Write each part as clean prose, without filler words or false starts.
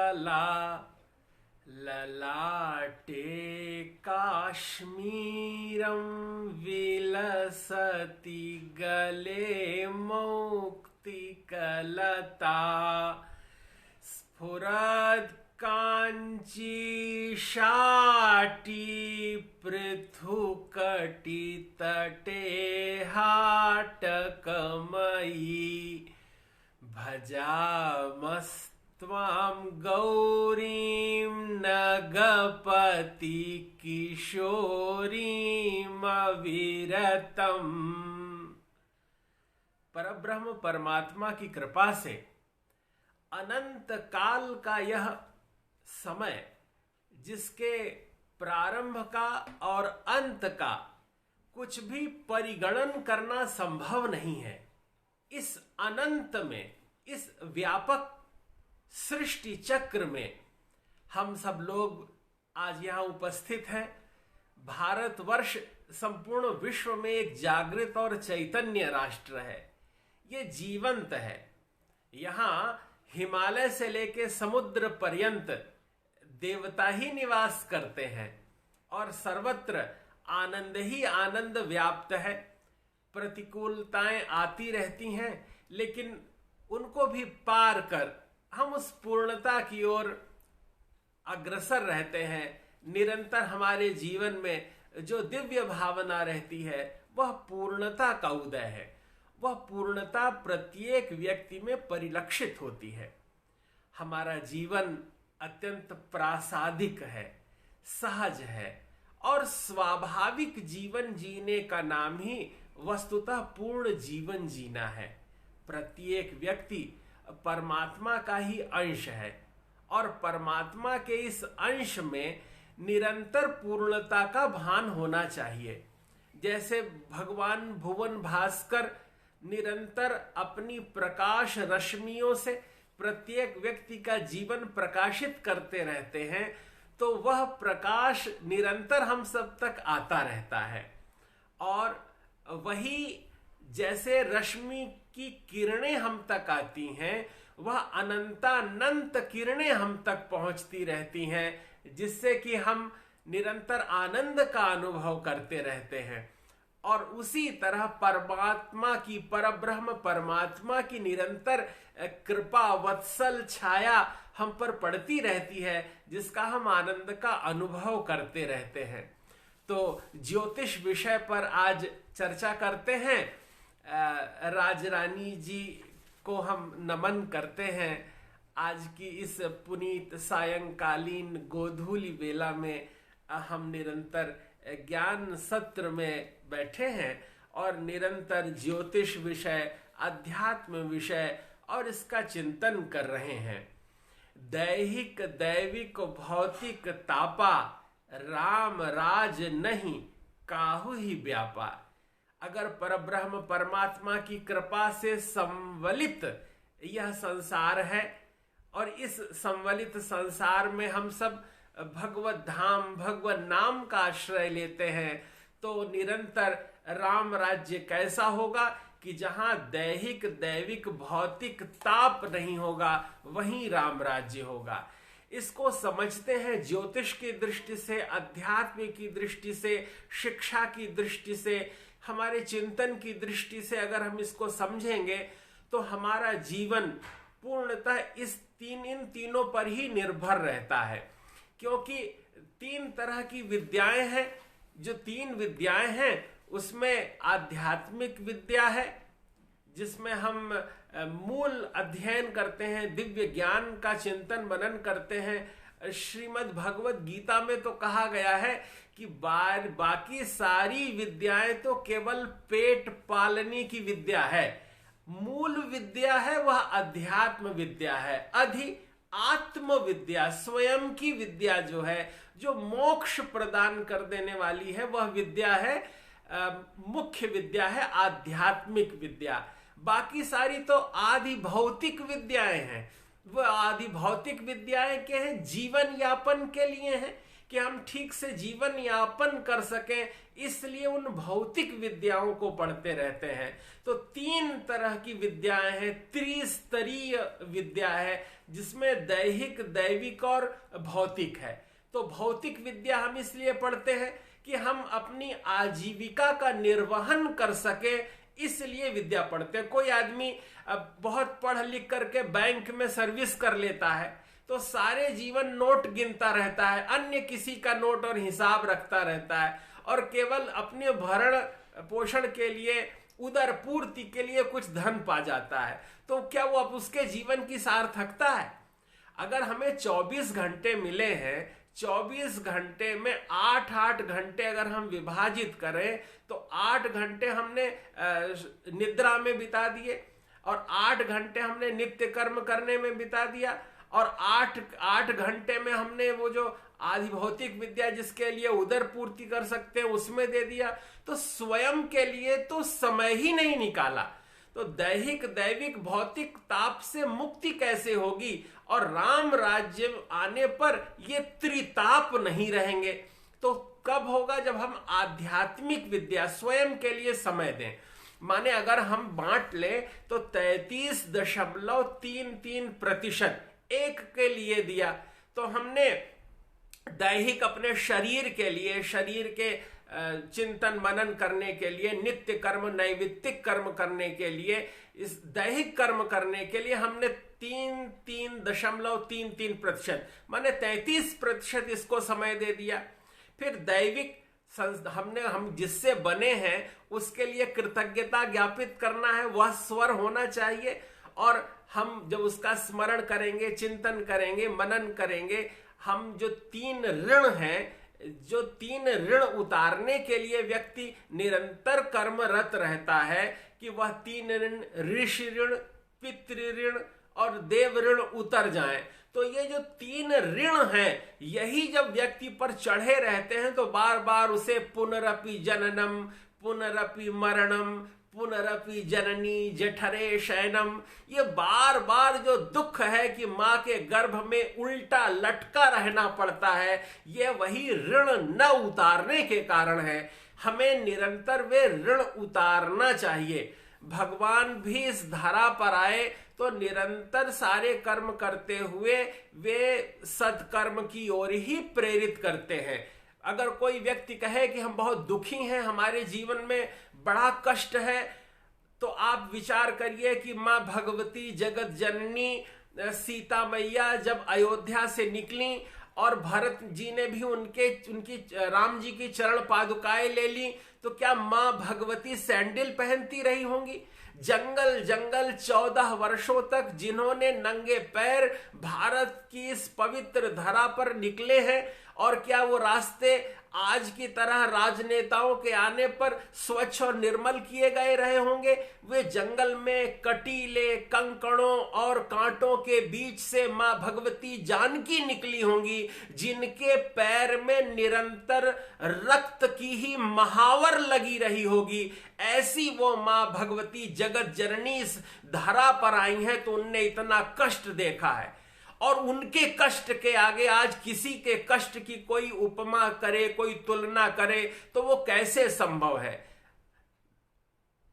कला, ललाटे काश्मीरं विलसति गले मौक्तिकलता, स्फुरद् काञ्ची शाटी पृथुकटितटे हाटकमयी, भजामस्त्वां गौरीं नगपति किशोरीमविरतम्। परब्रह्म परमात्मा की कृपा से अनंत काल का यह समय, जिसके प्रारंभ का और अंत का कुछ भी परिगणन करना संभव नहीं है, इस अनंत में, इस व्यापक सृष्टि चक्र में हम सब लोग आज यहां उपस्थित हैं। भारतवर्ष संपूर्ण विश्व में एक जागृत और चैतन्य राष्ट्र है। ये जीवंत है। यहां हिमालय से लेकर समुद्र पर्यंत देवता ही निवास करते हैं और सर्वत्र आनंद ही आनंद व्याप्त है। प्रतिकूलताएं आती रहती हैं, लेकिन उनको भी पार कर हम उस पूर्णता की ओर अग्रसर रहते हैं। निरंतर हमारे जीवन में जो दिव्य भावना रहती है वह पूर्णता का उदय है। वह पूर्णता प्रत्येक व्यक्ति में परिलक्षित होती है। हमारा जीवन अत्यंत प्रासादिक है, सहज है और स्वाभाविक जीवन जीने का नाम ही वस्तुतः पूर्ण जीवन जीना है। प्रत्येक व्यक्ति परमात्मा का ही अंश है और परमात्मा के इस अंश में निरंतर पूर्णता का भान होना चाहिए। जैसे भगवान भुवन भास्कर निरंतर अपनी प्रकाश रश्मियों से प्रत्येक व्यक्ति का जीवन प्रकाशित करते रहते हैं, तो वह प्रकाश निरंतर हम सब तक आता रहता है। और वही जैसे रश्मि की किरणें हम तक आती हैं, वह अनंतानंत किरणें हम तक पहुंचती रहती हैं, जिससे कि हम निरंतर आनंद का अनुभव करते रहते हैं। और उसी तरह परमात्मा की, परब्रह्म परमात्मा की निरंतर कृपा वत्सल छाया हम पर पड़ती रहती है, जिसका हम आनंद का अनुभव करते रहते हैं। तो ज्योतिष विषय पर आज चर्चा करते हैं। राजरानी जी को हम नमन करते हैं। आज की इस पुनीत सायंकालीन गोधूली बेला में हम निरंतर ज्ञान सत्र में बैठे हैं और निरंतर ज्योतिष विषय, अध्यात्म विषय और इसका चिंतन कर रहे हैं। दैहिक दैविक भौतिक तापा, राम राज नहीं काहू ही व्यापा। अगर परब्रह्म परमात्मा की कृपा से संवलित यह संसार है और इस संवलित संसार में हम सब भगवत धाम, भगवत नाम का आश्रय लेते हैं, तो निरंतर राम राज्य कैसा होगा कि जहां दैहिक दैविक भौतिक ताप नहीं होगा, वहीं राम राज्य होगा। इसको समझते हैं ज्योतिष की दृष्टि से, अध्यात्म की दृष्टि से, शिक्षा की दृष्टि से, हमारे चिंतन की दृष्टि से अगर हम इसको समझेंगे तो हमारा जीवन पूर्णतः इन तीनों पर ही निर्भर रहता है। क्योंकि तीन तरह की विद्याएं हैं। जो तीन विद्याएं हैं उसमें आध्यात्मिक विद्या है, जिसमें हम मूल अध्ययन करते हैं, दिव्य ज्ञान का चिंतन मनन करते हैं। श्रीमद् भगवत गीता में तो कहा गया है कि बाकी सारी विद्याएं तो केवल पेट पालने की विद्या है। मूल विद्या है वह अध्यात्म विद्या है। आत्म विद्या, स्वयं की विद्या जो है, जो मोक्ष प्रदान कर देने वाली है, वह विद्या है, मुख्य विद्या है आध्यात्मिक विद्या। बाकी सारी तो आदि भौतिक विद्याएं हैं। वह आदि भौतिक विद्याएं क्या हैं? जीवन यापन के लिए हैं। कि हम ठीक से जीवन यापन कर सकें, इसलिए उन भौतिक विद्याओं को पढ़ते रहते हैं। तो 3 तरह की विद्याएं हैं, त्रिस्तरीय विद्या है, जिसमें दैहिक, दैविक और भौतिक है। तो भौतिक विद्या हम इसलिए पढ़ते हैं कि हम अपनी आजीविका का निर्वहन कर सके, इसलिए विद्या पढ़ते हैं। कोई आदमी बहुत पढ़ लिख करके बैंक में सर्विस कर लेता है तो सारे जीवन नोट गिनता रहता है, अन्य किसी का नोट और हिसाब रखता रहता है, और केवल अपने भरण पोषण के लिए, उदर पूर्ति के लिए कुछ धन पा जाता है। तो क्या वो अब उसके जीवन की सार्थकता है? अगर हमें 24 घंटे मिले हैं, 24 घंटे में 8-8 घंटे अगर हम विभाजित करें तो 8 घंटे हमने निद्रा में बिता दिए, और 8 घंटे हमने नित्य कर्म करने में बिता दिया, और 8 घंटे में हमने वो जो आदि भौतिक विद्या जिसके लिए उदर पूर्ति कर सकते हैं उसमें दे दिया। तो स्वयं के लिए तो समय ही नहीं निकाला। तो दैहिक, दैविक, भौतिक ताप से मुक्ति कैसे होगी? और राम राज्य आने पर ये त्रिताप नहीं रहेंगे। तो कब होगा? जब हम आध्यात्मिक विद्या, स्वयं के लिए समय दें। माने अगर हम बांट लें तो 33.33% एक के लिए दिया, तो हमने दैहिक अपने शरीर के लिए, शरीर के चिंतन मनन करने के लिए, नित्य कर्म, नैमित्तिक कर्म करने के लिए, इस दैहिक कर्म करने के लिए हमने 3.33% माने 33% इसको समय दे दिया। फिर दैविक हम जिससे बने हैं उसके लिए कृतज्ञता ज्ञापित करना है, वह स्वर होना चाहिए, और हम जब उसका स्मरण करेंगे, चिंतन करेंगे, मनन करेंगे, हम जो 3 ऋण हैं, जो 3 ऋण उतारने के लिए व्यक्ति निरंतर कर्मरत रहता है, कि वह 3 ऋण, ऋषि ऋण, पितृ ऋण और देव ऋण उतर जाएं। तो ये जो 3 ऋण हैं, यही जब व्यक्ति पर चढ़े रहते हैं तो बार बार उसे पुनरपि जननम, पुनरपि मरणम, पुनरपि जननी जठरे शयनम, ये बार बार जो दुख है कि मां के गर्भ में उल्टा लटका रहना पड़ता है, ये वही ऋण न उतारने के कारण है। हमें निरंतर वे ऋण उतारना चाहिए। भगवान भी इस धरा पर आए तो निरंतर सारे कर्म करते हुए वे सत्कर्म की ओर ही प्रेरित करते हैं। अगर कोई व्यक्ति कहे कि हम बहुत दुखी हैं, हमारे जीवन में बड़ा कष्ट है, तो आप विचार करिए कि मां भगवती जगत जननी सीता मैया जब अयोध्या से निकली और भरत जी ने भी उनकी राम जी की चरण पादुकाएं ले ली, तो क्या मां भगवती सैंडल पहनती रही होंगी? जंगल जंगल 14 वर्षों तक जिन्होंने नंगे पैर भारत की इस पवित्र धरा पर निकले हैं, और क्या वो रास्ते आज की तरह राजनेताओं के आने पर स्वच्छ और निर्मल किए गए रहे होंगे? वे जंगल में कटीले कंकड़ों और कांटों के बीच से मां भगवती जानकी निकली होंगी, जिनके पैर में निरंतर रक्त की ही महावर लगी रही होगी। ऐसी वो मां भगवती जगत जननी इस धरा पर आई है, तो उनने इतना कष्ट देखा है, और उनके कष्ट के आगे आज किसी के कष्ट की कोई उपमा करे, कोई तुलना करे, तो वो कैसे संभव है?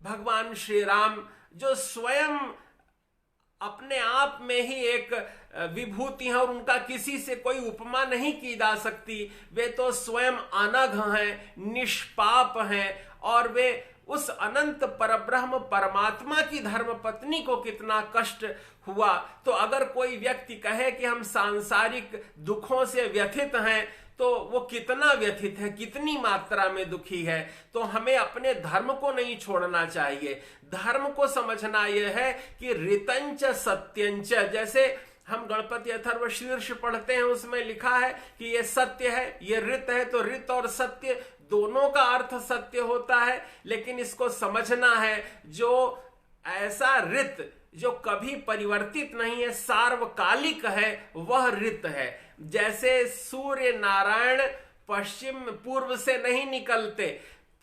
भगवान श्री राम जो स्वयं अपने आप में ही एक विभूति है और उनका किसी से कोई उपमा नहीं की जा सकती, वे तो स्वयं अनघ हैं, निष्पाप हैं, और वे उस अनंत परब्रह्म परमात्मा की धर्मपत्नी को कितना कष्ट हुआ। तो अगर कोई व्यक्ति कहे कि हम सांसारिक दुखों से व्यथित हैं, तो वो कितना व्यथित है, कितनी मात्रा में दुखी है। तो हमें अपने धर्म को नहीं छोड़ना चाहिए। धर्म को समझना यह है कि ऋतंच सत्यंच, जैसे हम गणपति अथर्व शीर्ष पढ़ते हैं, उसमें लिखा है कि ये सत्य है, ये ऋत है, तो ऋत और सत्य दोनों का अर्थ सत्य होता है। लेकिन इसको समझना है, जो ऐसा ऋत जो कभी परिवर्तित नहीं है, सार्वकालिक है, वह ऋत है। जैसे सूर्य नारायण पश्चिम पूर्व से नहीं निकलते,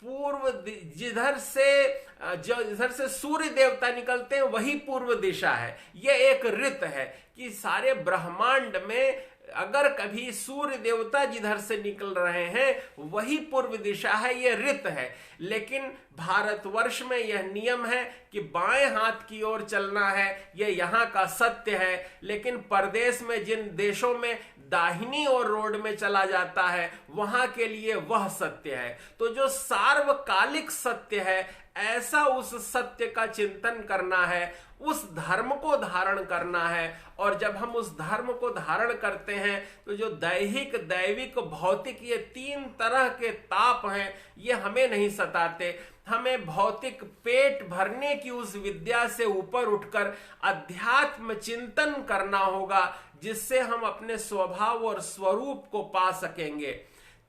पूर्व जिधर से सूर्य देवता निकलते हैं वही पूर्व दिशा है। यह एक ऋत है कि सारे ब्रह्मांड में अगर कभी सूर्य देवता जिधर से निकल रहे हैं वही पूर्व दिशा है, यह रित है। लेकिन भारतवर्ष में यह नियम है कि बाएं हाथ की ओर चलना है, यह यहाँ का सत्य है। लेकिन परदेश में जिन देशों में दाहिनी ओर रोड में चला जाता है वहां के लिए वह सत्य है। तो जो सार्वकालिक सत्य है, ऐसा उस सत्य का चिंतन करना है, उस धर्म को धारण करना है। और जब हम उस धर्म को धारण करते हैं तो जो दैहिक, दैविक, भौतिक, ये तीन तरह के ताप हैं, ये हमें नहीं सताते। हमें भौतिक पेट भरने की उस विद्या से ऊपर उठकर अध्यात्म चिंतन करना होगा, जिससे हम अपने स्वभाव और स्वरूप को पा सकेंगे।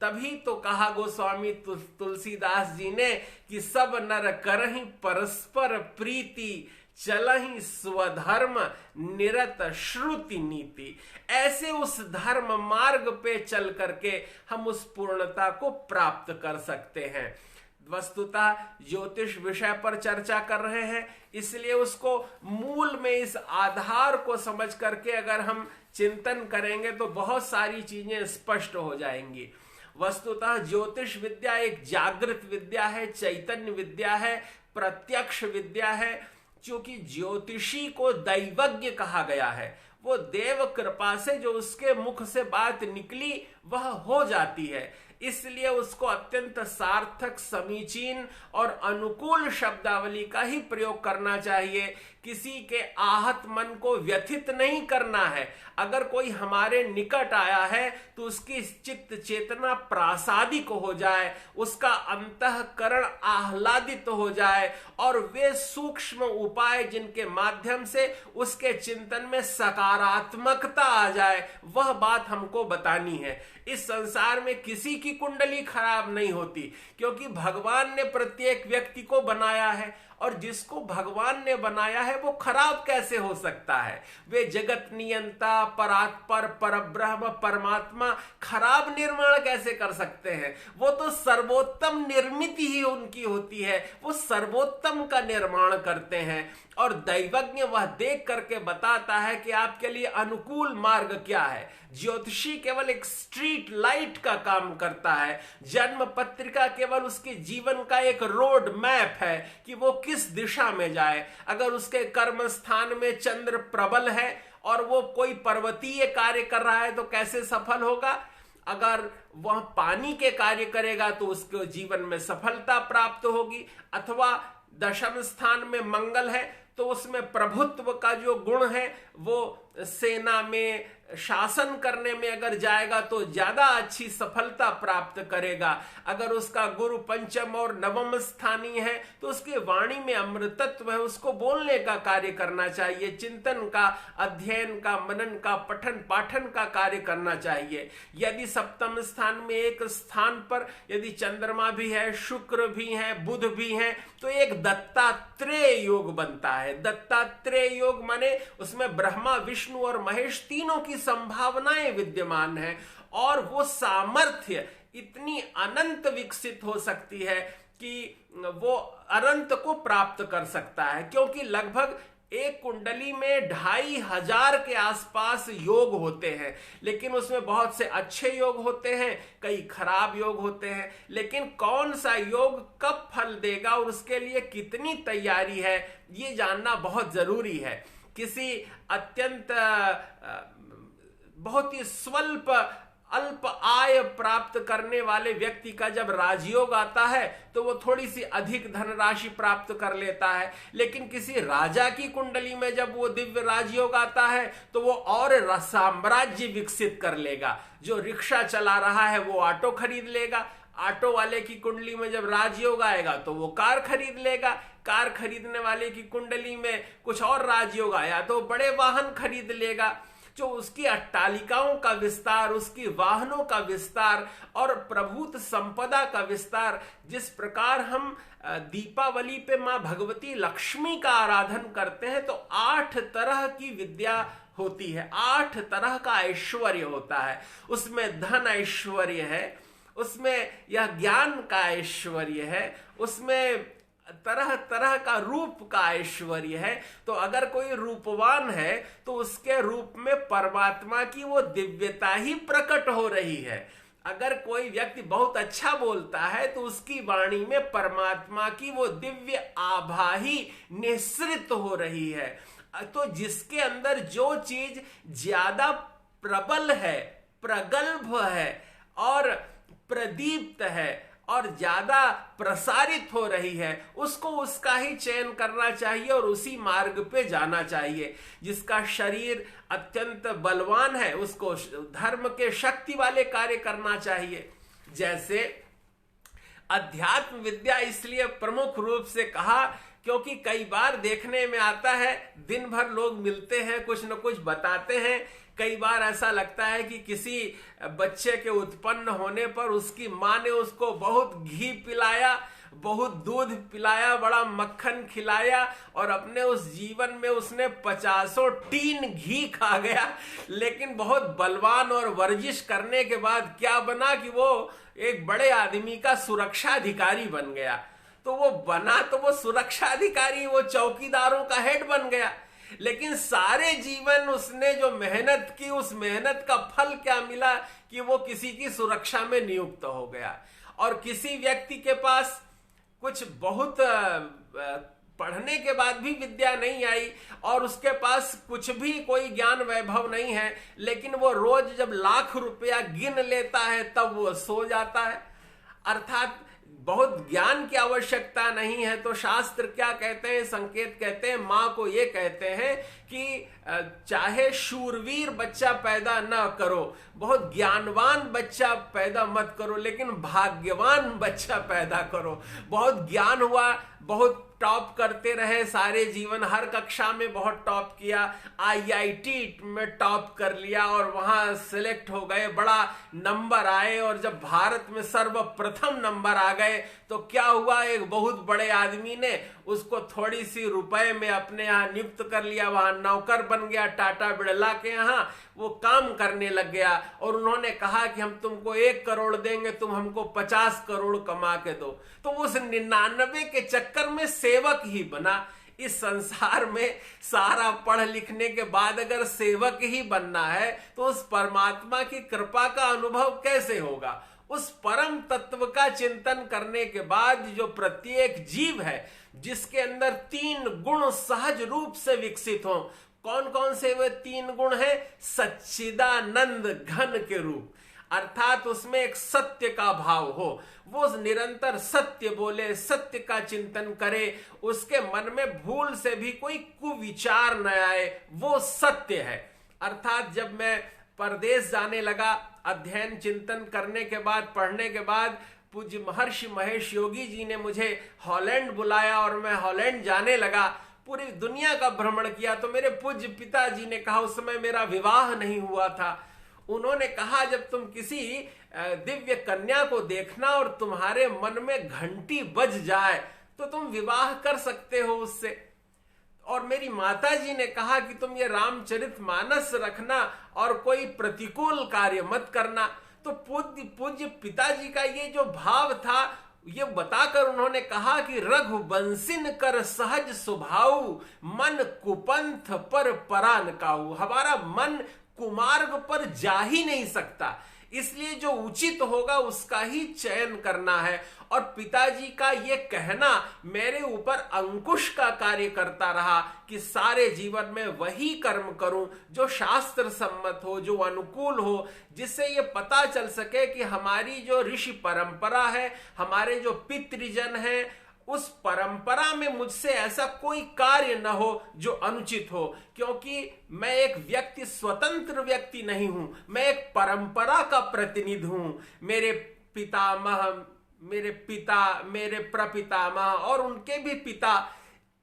तभी तो कहा गोस्वामी तुलसीदास जी ने कि सब नर करहि परस्पर प्रीति, चलहि स्वधर्म निरत श्रुति नीति। ऐसे उस धर्म मार्ग पे चल करके हम उस पूर्णता को प्राप्त कर सकते हैं। वस्तुतः ज्योतिष विषय पर चर्चा कर रहे हैं, इसलिए उसको मूल में इस आधार को समझ करके अगर हम चिंतन करेंगे तो बहुत सारी चीजें स्पष्ट हो जाएंगी। वस्तुतः ज्योतिष विद्या एक जागृत विद्या है, चैतन्य विद्या है, प्रत्यक्ष विद्या है। क्योंकि ज्योतिषी को दैवज्ञ कहा गया है, वो देव कृपा से जो उसके मुख से बात निकली वह हो जाती है। इसलिए उसको अत्यंत सार्थक, समीचीन और अनुकूल शब्दावली का ही प्रयोग करना चाहिए। किसी के आहत मन को व्यथित नहीं करना है। अगर कोई हमारे निकट आया है तो उसकी चित्त चेतना प्रासादिक हो जाए, उसका अंतःकरण आह्लादित हो जाए और वे सूक्ष्म उपाय जिनके माध्यम से उसके चिंतन में सकारात्मकता आ जाए, वह बात हमको बतानी है। इस संसार में किसी की कुंडली खराब नहीं होती, क्योंकि भगवान ने प्रत्येक व्यक्ति को बनाया है और जिसको भगवान ने बनाया है वो खराब कैसे हो सकता है। वे जगत नियंता, परात्पर, परब्रह्म, परमात्मा खराब निर्माण कैसे कर सकते हैं। वो तो सर्वोत्तम निर्मित ही उनकी होती है, वो सर्वोत्तम का निर्माण करते हैं। और दैवज्ञ वह देख करके बताता है कि आपके लिए अनुकूल मार्ग क्या है। ज्योतिषी केवल एक स्ट्रीट लाइट का काम करता है, जन्म पत्रिका केवल उसके जीवन का एक रोड मैप है कि वो किस दिशा में जाए। अगर उसके कर्म स्थान में चंद्र प्रबल है और वो कोई पर्वतीय कार्य कर रहा है तो कैसे सफल होगा। अगर वह पानी के कार्य करेगा तो उसके जीवन में सफलता प्राप्त होगी। अथवा दशम स्थान में मंगल है तो उसमें प्रभुत्व का जो गुण है वो सेना में शासन करने में अगर जाएगा तो ज्यादा अच्छी सफलता प्राप्त करेगा। अगर उसका गुरु पंचम और नवम स्थानीय है तो उसके वाणी में अमृतत्व है, उसको बोलने का कार्य करना चाहिए, चिंतन का, अध्ययन का, मनन का, पठन पाठन का कार्य करना चाहिए। यदि सप्तम स्थान में एक स्थान पर यदि चंद्रमा भी है, शुक्र भी है, बुध भी है तो एक दत्तात्रेय योग बनता है। दत्तात्रेय योग माने उसमें ब्रह्मा, विष्णु और महेश तीनों की संभावनाएं विद्यमान है और वो सामर्थ्य इतनी अनंत विकसित हो सकती है कि वो अनंत को प्राप्त कर सकता है। क्योंकि लगभग एक कुंडली में 2500 के आसपास योग होते हैं, लेकिन उसमें बहुत से अच्छे योग होते हैं, कई खराब योग होते हैं। लेकिन कौन सा योग कब फल देगा और उसके लिए कितनी तैयारी है, ये जानना बहुत जरूरी है। किसी अत्यंत बहुत ही स्वल्प अल्प आय प्राप्त करने वाले व्यक्ति का जब राजयोग आता है तो वो थोड़ी सी अधिक धनराशि प्राप्त कर लेता है। लेकिन किसी राजा की कुंडली में जब वो दिव्य राजयोग आता है तो वो और साम्राज्य विकसित कर लेगा। जो रिक्शा चला रहा है वो ऑटो खरीद लेगा, ऑटो वाले की कुंडली में जब राजयोग आएगा तो वो कार खरीद लेगा, कार खरीदने वाले की कुंडली में कुछ और राजयोग आया तो बड़े वाहन खरीद लेगा। जो उसकी अट्टालिकाओं का विस्तार, उसकी वाहनों का विस्तार और प्रभुत संपदा का विस्तार, जिस प्रकार हम दीपावली पे मां भगवती लक्ष्मी का आराधन करते हैं तो 8 तरह की विद्या होती है, 8 तरह का ऐश्वर्य होता है। उसमें धन ऐश्वर्य है, उसमें यह ज्ञान का ऐश्वर्य है, उसमें तरह तरह का रूप का ऐश्वर्य है। तो अगर कोई रूपवान है तो उसके रूप में परमात्मा की वो दिव्यता ही प्रकट हो रही है। अगर कोई व्यक्ति बहुत अच्छा बोलता है तो उसकी वाणी में परमात्मा की वो दिव्य आभा ही निःसृत हो रही है। तो जिसके अंदर जो चीज ज्यादा प्रबल है, प्रगल्भ है और प्रदीप्त है और ज्यादा प्रसारित हो रही है, उसको उसका ही चयन करना चाहिए और उसी मार्ग पे जाना चाहिए। जिसका शरीर अत्यंत बलवान है उसको धर्म के शक्ति वाले कार्य करना चाहिए। जैसे अध्यात्म विद्या इसलिए प्रमुख रूप से कहा क्योंकि कई बार देखने में आता है, दिन भर लोग मिलते हैं, कुछ न कुछ बताते हैं। कई बार ऐसा लगता है कि किसी बच्चे के उत्पन्न होने पर उसकी माँ ने उसको बहुत घी पिलाया, बहुत दूध पिलाया, बड़ा मक्खन खिलाया और अपने उस जीवन में उसने 50 टीन घी खा गया, लेकिन बहुत बलवान और वर्जिश करने के बाद क्या बना कि वो एक बड़े आदमी का सुरक्षा अधिकारी बन गया। तो वो बना तो वो सुरक्षा अधिकारी, वो चौकीदारों का हेड बन गया, लेकिन सारे जीवन उसने जो मेहनत की, उस मेहनत का फल क्या मिला कि वो किसी की सुरक्षा में नियुक्त हो गया। और किसी व्यक्ति के पास कुछ बहुत पढ़ने के बाद भी विद्या नहीं आई और उसके पास कुछ भी कोई ज्ञान वैभव नहीं है, लेकिन वो रोज जब लाख रुपया गिन लेता है तब वो सो जाता है। अर्थात बहुत ज्ञान की आवश्यकता नहीं है। तो शास्त्र क्या कहते हैं, संकेत कहते हैं, माँ को ये कहते हैं कि चाहे शूरवीर बच्चा पैदा न करो, बहुत ज्ञानवान बच्चा पैदा मत करो, लेकिन भाग्यवान बच्चा पैदा करो। बहुत ज्ञान हुआ, बहुत टॉप करते रहे सारे जीवन, हर कक्षा में बहुत टॉप किया, IIT में टॉप कर लिया और वहां सिलेक्ट हो गए, बड़ा नंबर आए और जब भारत में सर्वप्रथम नंबर आ गए तो क्या हुआ, एक बहुत बड़े आदमी ने उसको थोड़ी सी रुपए में अपने यहाँ नियुक्त कर लिया, वहां नौकर बन गया, टाटा बिड़ला के यहाँ वो काम करने लग गया और उन्होंने कहा कि हम तुमको 1 करोड़ देंगे, तुम हमको 50 करोड़ कमा के दो। तो उस 99 के चक्कर में सेवक ही बना। इस संसार में सारा पढ़ लिखने के बाद अगर सेवक ही बनना है तो उस परमात्मा की कृपा का अनुभव कैसे होगा। उस परम तत्व का चिंतन करने के बाद जो प्रत्येक जीव है जिसके अंदर 3 गुण सहज रूप से विकसित हो, कौन कौन से वे 3 गुण हैं? सच्चिदानंद घन के रूप, अर्थात उसमें एक सत्य का भाव हो, वो निरंतर सत्य बोले, सत्य का चिंतन करे, उसके मन में भूल से भी कोई कुविचार न आए, वो सत्य है। अर्थात जब मैं परदेश जाने लगा, अध्ययन चिंतन करने के बाद, पढ़ने के बाद, पूज्य महर्षि महेश योगी जी ने मुझे हॉलैंड बुलाया और मैं हॉलैंड जाने लगा, पूरी दुनिया का भ्रमण किया। तो मेरे पूज्य पिताजी ने कहा, उस समय मेरा विवाह नहीं हुआ था, उन्होंने कहा जब तुम किसी दिव्य कन्या को देखना और तुम्हारे मन में घंटी बज जाए तो तुम विवाह कर सकते हो उससे। और मेरी माता जी ने कहा कि तुम ये रामचरितमानस रखना और कोई प्रतिकूल कार्य मत करना। तो पूज्य पिताजी का ये जो भाव था, ये बताकर उन्होंने कहा कि रघुवंशिन कर सहज स्वभाव, मन कुपंथ पर परान काऊ। हमारा मन कुमार्ग पर जा ही नहीं सकता, इसलिए जो उचित होगा उसका ही चयन करना है। और पिताजी का ये कहना मेरे ऊपर अंकुश का कार्य करता रहा कि सारे जीवन में वही कर्म करूं जो शास्त्र सम्मत हो, जो अनुकूल हो, जिससे ये पता चल सके कि हमारी जो ऋषि परंपरा है, हमारे जो पितृजन है, उस परंपरा में मुझसे ऐसा कोई कार्य न हो जो अनुचित हो। क्योंकि मैं एक व्यक्ति, स्वतंत्र व्यक्ति नहीं हूं, मैं एक परंपरा का प्रतिनिधि हूं। मेरे पितामह, मेरे पिता, मेरे प्रपितामह और उनके भी पिता,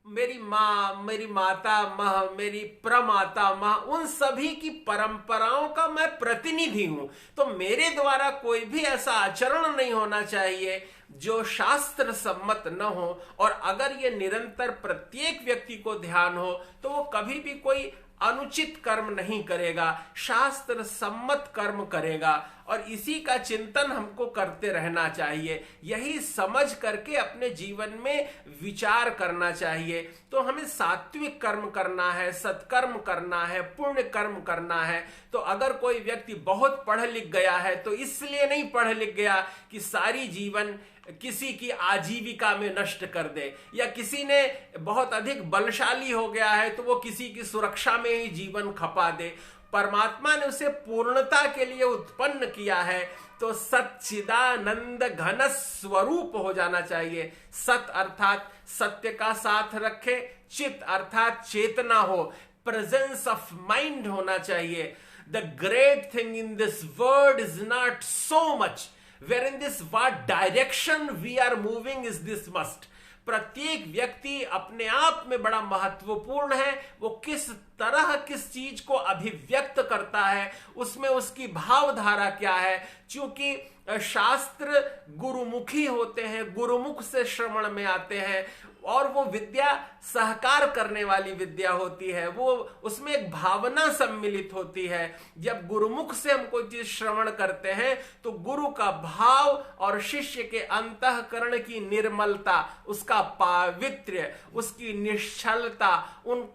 मेरी माँ, मेरी माता माँ, मेरी प्रमाता माँ, उन सभी की परंपराओं का मैं प्रतिनिधि हूं। तो मेरे द्वारा कोई भी ऐसा आचरण नहीं होना चाहिए जो शास्त्र सम्मत न हो। और अगर ये निरंतर प्रत्येक व्यक्ति को ध्यान हो तो वो कभी भी कोई अनुचित कर्म नहीं करेगा, शास्त्र सम्मत कर्म करेगा, और इसी का चिंतन हमको करते रहना चाहिए। यही समझ करके अपने जीवन में विचार करना चाहिए। तो हमें सात्विक कर्म करना है, सत्कर्म करना है, पुण्य कर्म करना है। तो अगर कोई व्यक्ति बहुत पढ़ लिख गया है तो इसलिए नहीं पढ़ लिख गया कि सारी जीवन किसी की आजीविका में नष्ट कर दे, या किसी ने बहुत अधिक बलशाली हो गया है तो वो किसी की सुरक्षा में ही जीवन खपा दे। परमात्मा ने उसे पूर्णता के लिए उत्पन्न किया है, तो सच्चिदानंद घन स्वरूप हो जाना चाहिए। सत अर्थात सत्य का साथ रखे, चित अर्थात चेतना हो, प्रेजेंस ऑफ माइंड होना चाहिए। The great thing in this world is not so much where in this what direction we are moving is this must। प्रत्येक व्यक्ति अपने आप में बड़ा महत्वपूर्ण है। वो किस तरह किस चीज को अभिव्यक्त करता है, उसमें उसकी भावधारा क्या है। क्योंकि शास्त्र गुरुमुखी होते हैं, गुरुमुख से श्रवण में आते हैं, और वो विद्या सहकार करने वाली विद्या होती है। वो उसमें एक भावना सम्मिलित होती है। जब गुरुमुख से हम कोई चीज श्रवण करते हैं तो गुरु का भाव और शिष्य के अंतःकरण की निर्मलता, उसका पावित्र्य, उसकी निश्चलता,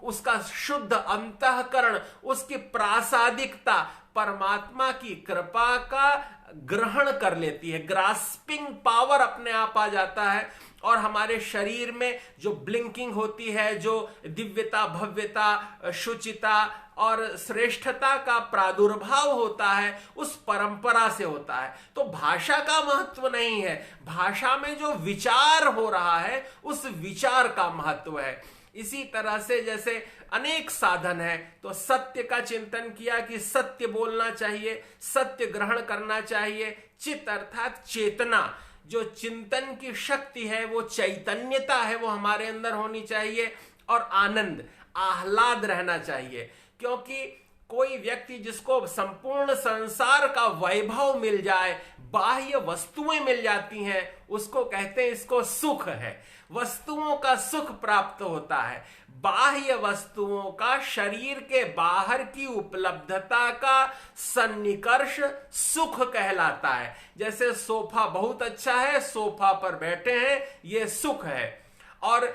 उसका शुद्ध अंतःकरण, उसकी प्रासादिकता परमात्मा की कृपा का ग्रहण कर लेती है। ग्रास्पिंग पावर अपने आप आ जाता है, और हमारे शरीर में जो ब्लिंकिंग होती है, जो दिव्यता, भव्यता, शुचिता और श्रेष्ठता का प्रादुर्भाव होता है, उस परंपरा से होता है। तो भाषा का महत्व नहीं है, भाषा में जो विचार हो रहा है उस विचार का महत्व है। इसी तरह से जैसे अनेक साधन है, तो सत्य का चिंतन किया कि सत्य बोलना चाहिए, सत्य ग्रहण करना चाहिए। चित अर्थात चेतना, जो चिंतन की शक्ति है, वो चैतन्यता है, वो हमारे अंदर होनी चाहिए। और आनंद, आह्लाद रहना चाहिए। क्योंकि कोई व्यक्ति जिसको संपूर्ण संसार का वैभव मिल जाए, बाह्य वस्तुएं मिल जाती हैं, उसको कहते हैं इसको सुख है। वस्तुओं का सुख प्राप्त होता है। बाह्य वस्तुओं का शरीर के बाहर की उपलब्धता का सन्निकर्ष सुख कहलाता है। जैसे सोफा बहुत अच्छा है, सोफा पर बैठे हैं, ये सुख है। और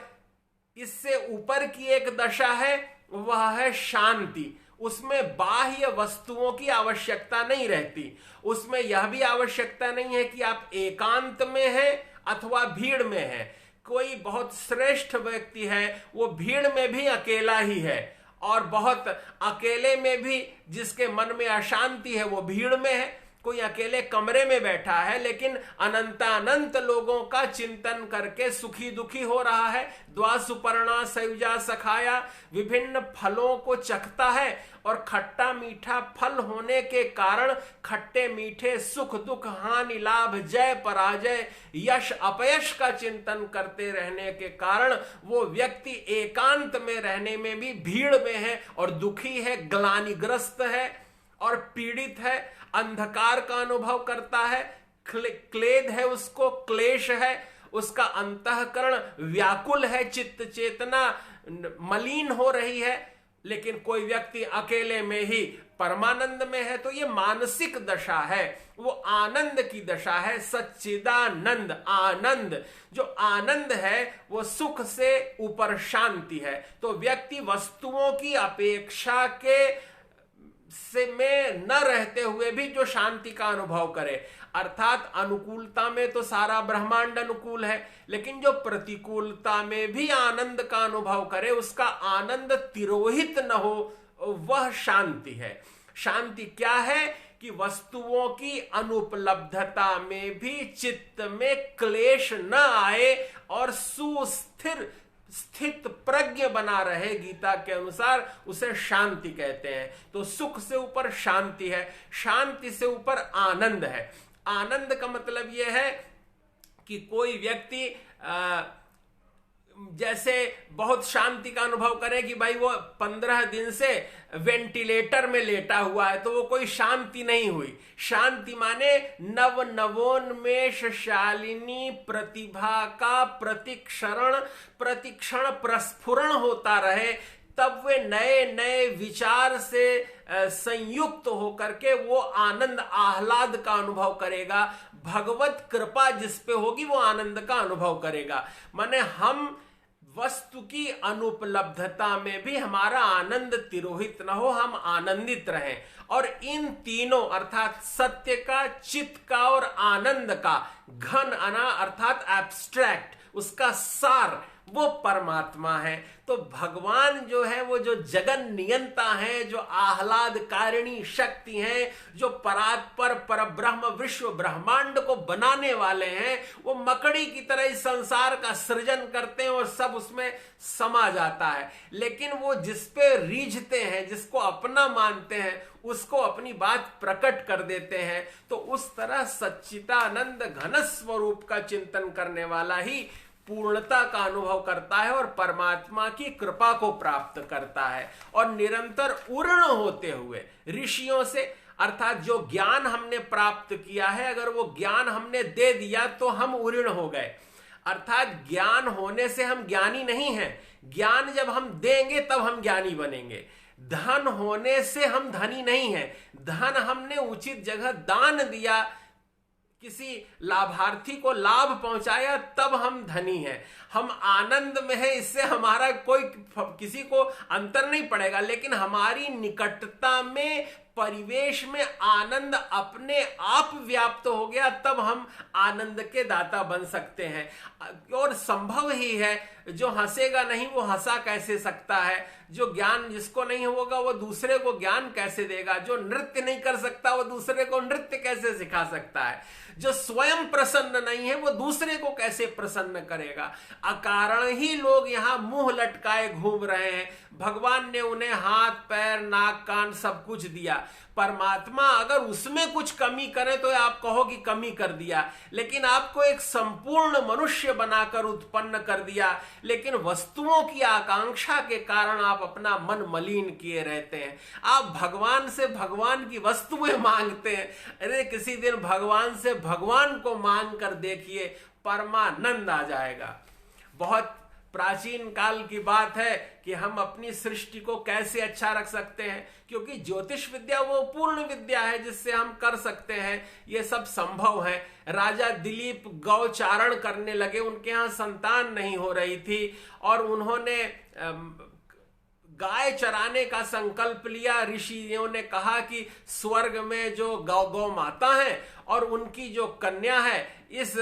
इससे ऊपर की एक दशा है, वह है शांति। उसमें बाह्य वस्तुओं की आवश्यकता नहीं रहती। उसमें यह भी आवश्यकता नहीं है कि आप एकांत में हैं अथवा भीड़ में हैं। कोई बहुत श्रेष्ठ व्यक्ति है, वो भीड़ में भी अकेला ही है, और बहुत अकेले में भी जिसके मन में अशांति है वो भीड़ में है। कोई अकेले कमरे में बैठा है लेकिन अनंतानंत लोगों का चिंतन करके सुखी दुखी हो रहा है। द्वासुपर्णा सयुजा सखाया, विभिन्न फलों को चखता है, और खट्टा मीठा फल होने के कारण खट्टे मीठे सुख दुख हानि लाभ जय पराजय यश अपयश का चिंतन करते रहने के कारण वो व्यक्ति एकांत में रहने में भी भीड़ में है, और दुखी है, ग्लानिग्रस्त है और पीड़ित है, अंधकार का अनुभव करता है, क्लेद है, उसको क्लेश है, उसका अंतःकरण व्याकुल है, चित्त चेतना मलिन हो रही है। लेकिन कोई व्यक्ति अकेले में ही परमानंद में है, तो ये मानसिक दशा है, वो आनंद की दशा है। सच्चिदानंद आनंद, जो आनंद है वो सुख से ऊपर शांति है। तो व्यक्ति वस्तुओं की अपेक्षा के से में न रहते हुए भी जो शांति का अनुभव करे, अर्थात अनुकूलता में तो सारा ब्रह्मांड अनुकूल है, लेकिन जो प्रतिकूलता में भी आनंद का अनुभव करे, उसका आनंद तिरोहित न हो, वह शांति है। शांति क्या है कि वस्तुओं की अनुपलब्धता में भी चित्त में क्लेश न आए और स्थित प्रज्ञ बना रहे। गीता के अनुसार उसे शांति कहते हैं। तो सुख से ऊपर शांति है, शांति से ऊपर आनंद है। आनंद का मतलब यह है कि कोई व्यक्ति जैसे बहुत शांति का अनुभव करे कि भाई वो 15 दिन से वेंटिलेटर में लेटा हुआ है, तो वो कोई शांति नहीं हुई। शांति माने नव नवोन्मेष शालिनी प्रतिभा का प्रतिक्षण प्रस्फुरण होता रहे, तब वे नए नए विचार से संयुक्त होकर के वो आनंद आह्लाद का अनुभव करेगा। भगवत कृपा जिस पे होगी वो आनंद का अनुभव करेगा। माने हम वस्तु की अनुपलब्धता में भी हमारा आनंद तिरोहित न हो, हम आनंदित रहें। और इन तीनों अर्थात सत्य का, चित्त का और आनंद का घन अना अर्थात एब्स्ट्रैक्ट, उसका सार वो परमात्मा है। तो भगवान जो है वो जो जगन नियंता है, जो आह्लादकारिणी शक्ति है, जो परात्पर परब्रह्म विश्व ब्रह्मांड को बनाने वाले हैं, वो मकड़ी की तरह इस संसार का सृजन करते हैं और सब उसमें समा जाता है। लेकिन वो जिस पे रीझते हैं, जिसको अपना मानते हैं, उसको अपनी बात प्रकट कर देते हैं। तो उस तरह सच्चिदानंद घन स्वरूप का चिंतन करने वाला ही पूर्णता का अनुभव करता है और परमात्मा की कृपा को प्राप्त करता है। और निरंतर उर्ण होते हुए ऋषियों से, अर्थात जो ज्ञान हमने प्राप्त किया है, अगर वो ज्ञान हमने दे दिया तो हम उर्ण हो गए। अर्थात ज्ञान होने से हम ज्ञानी नहीं हैं, ज्ञान जब हम देंगे तब हम ज्ञानी बनेंगे। धन होने से हम धनी नहीं हैं, धन हमने उचित जगह दान दिया, किसी लाभार्थी को लाभ पहुंचाया, तब हम धनी हैं। हम आनंद में हैं, इससे हमारा कोई किसी को अंतर नहीं पड़ेगा। लेकिन हमारी निकटता में, परिवेश में आनंद अपने आप व्याप्त हो गया, तब हम आनंद के दाता बन सकते हैं। और संभव ही है, जो हंसेगा नहीं वो हंसा कैसे सकता है, जो ज्ञान जिसको नहीं होगा वो दूसरे को ज्ञान कैसे देगा, जो नृत्य नहीं कर सकता वो दूसरे को नृत्य कैसे सिखा सकता है, जो स्वयं प्रसन्न नहीं है वो दूसरे को कैसे प्रसन्न करेगा। अकारण ही लोग यहां मुंह लटकाए घूम रहे हैं। भगवान ने उन्हें हाथ पैर नाक कान सब कुछ दिया। परमात्मा अगर उसमें कुछ कमी करे तो आप कहो कि कमी कर दिया, लेकिन आपको एक संपूर्ण मनुष्य बनाकर उत्पन्न कर दिया। लेकिन वस्तुओं की आकांक्षा के कारण आप अपना मन मलिन किए रहते हैं। आप भगवान से भगवान की वस्तुएं मांगते हैं। अरे किसी दिन भगवान से भगवान को मांग कर देखिए, परमानंद आ जाएगा। बहुत प्राचीन काल की बात है कि हम अपनी सृष्टि को कैसे अच्छा रख सकते हैं, क्योंकि ज्योतिष विद्या वो पूर्ण विद्या है जिससे हम कर सकते हैं, ये सब संभव है। राजा दिलीप गौचारण करने लगे, उनके यहाँ संतान नहीं हो रही थी और उन्होंने गाय चराने का संकल्प लिया। ऋषियों ने कहा कि स्वर्ग में जो गौ माता है और उनकी जो कन्या है, इस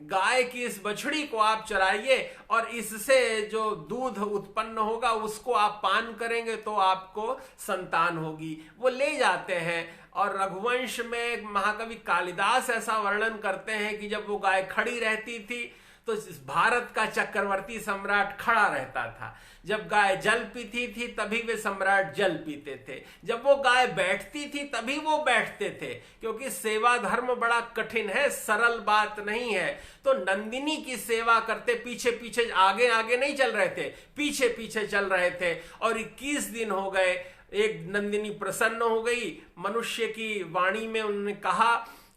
गाय की इस बछड़ी को आप चराइए और इससे जो दूध उत्पन्न होगा उसको आप पान करेंगे तो आपको संतान होगी। वो ले जाते हैं और रघुवंश में महाकवि कालिदास ऐसा वर्णन करते हैं कि जब वो गाय खड़ी रहती थी तो भारत का चक्रवर्ती सम्राट खड़ा रहता था। जब गाय जल पीती थी तभी वे सम्राट जल पीते थे। जब वो गाय बैठती थी तभी वो बैठते थे, क्योंकि सेवा धर्म बड़ा कठिन है, सरल बात नहीं है। तो नंदिनी की सेवा करते पीछे पीछे, आगे आगे नहीं चल रहे थे, पीछे पीछे चल रहे थे। और 21 दिन हो गए, एक नंदिनी प्रसन्न हो गई। मनुष्य की वाणी में उन्होंने कहा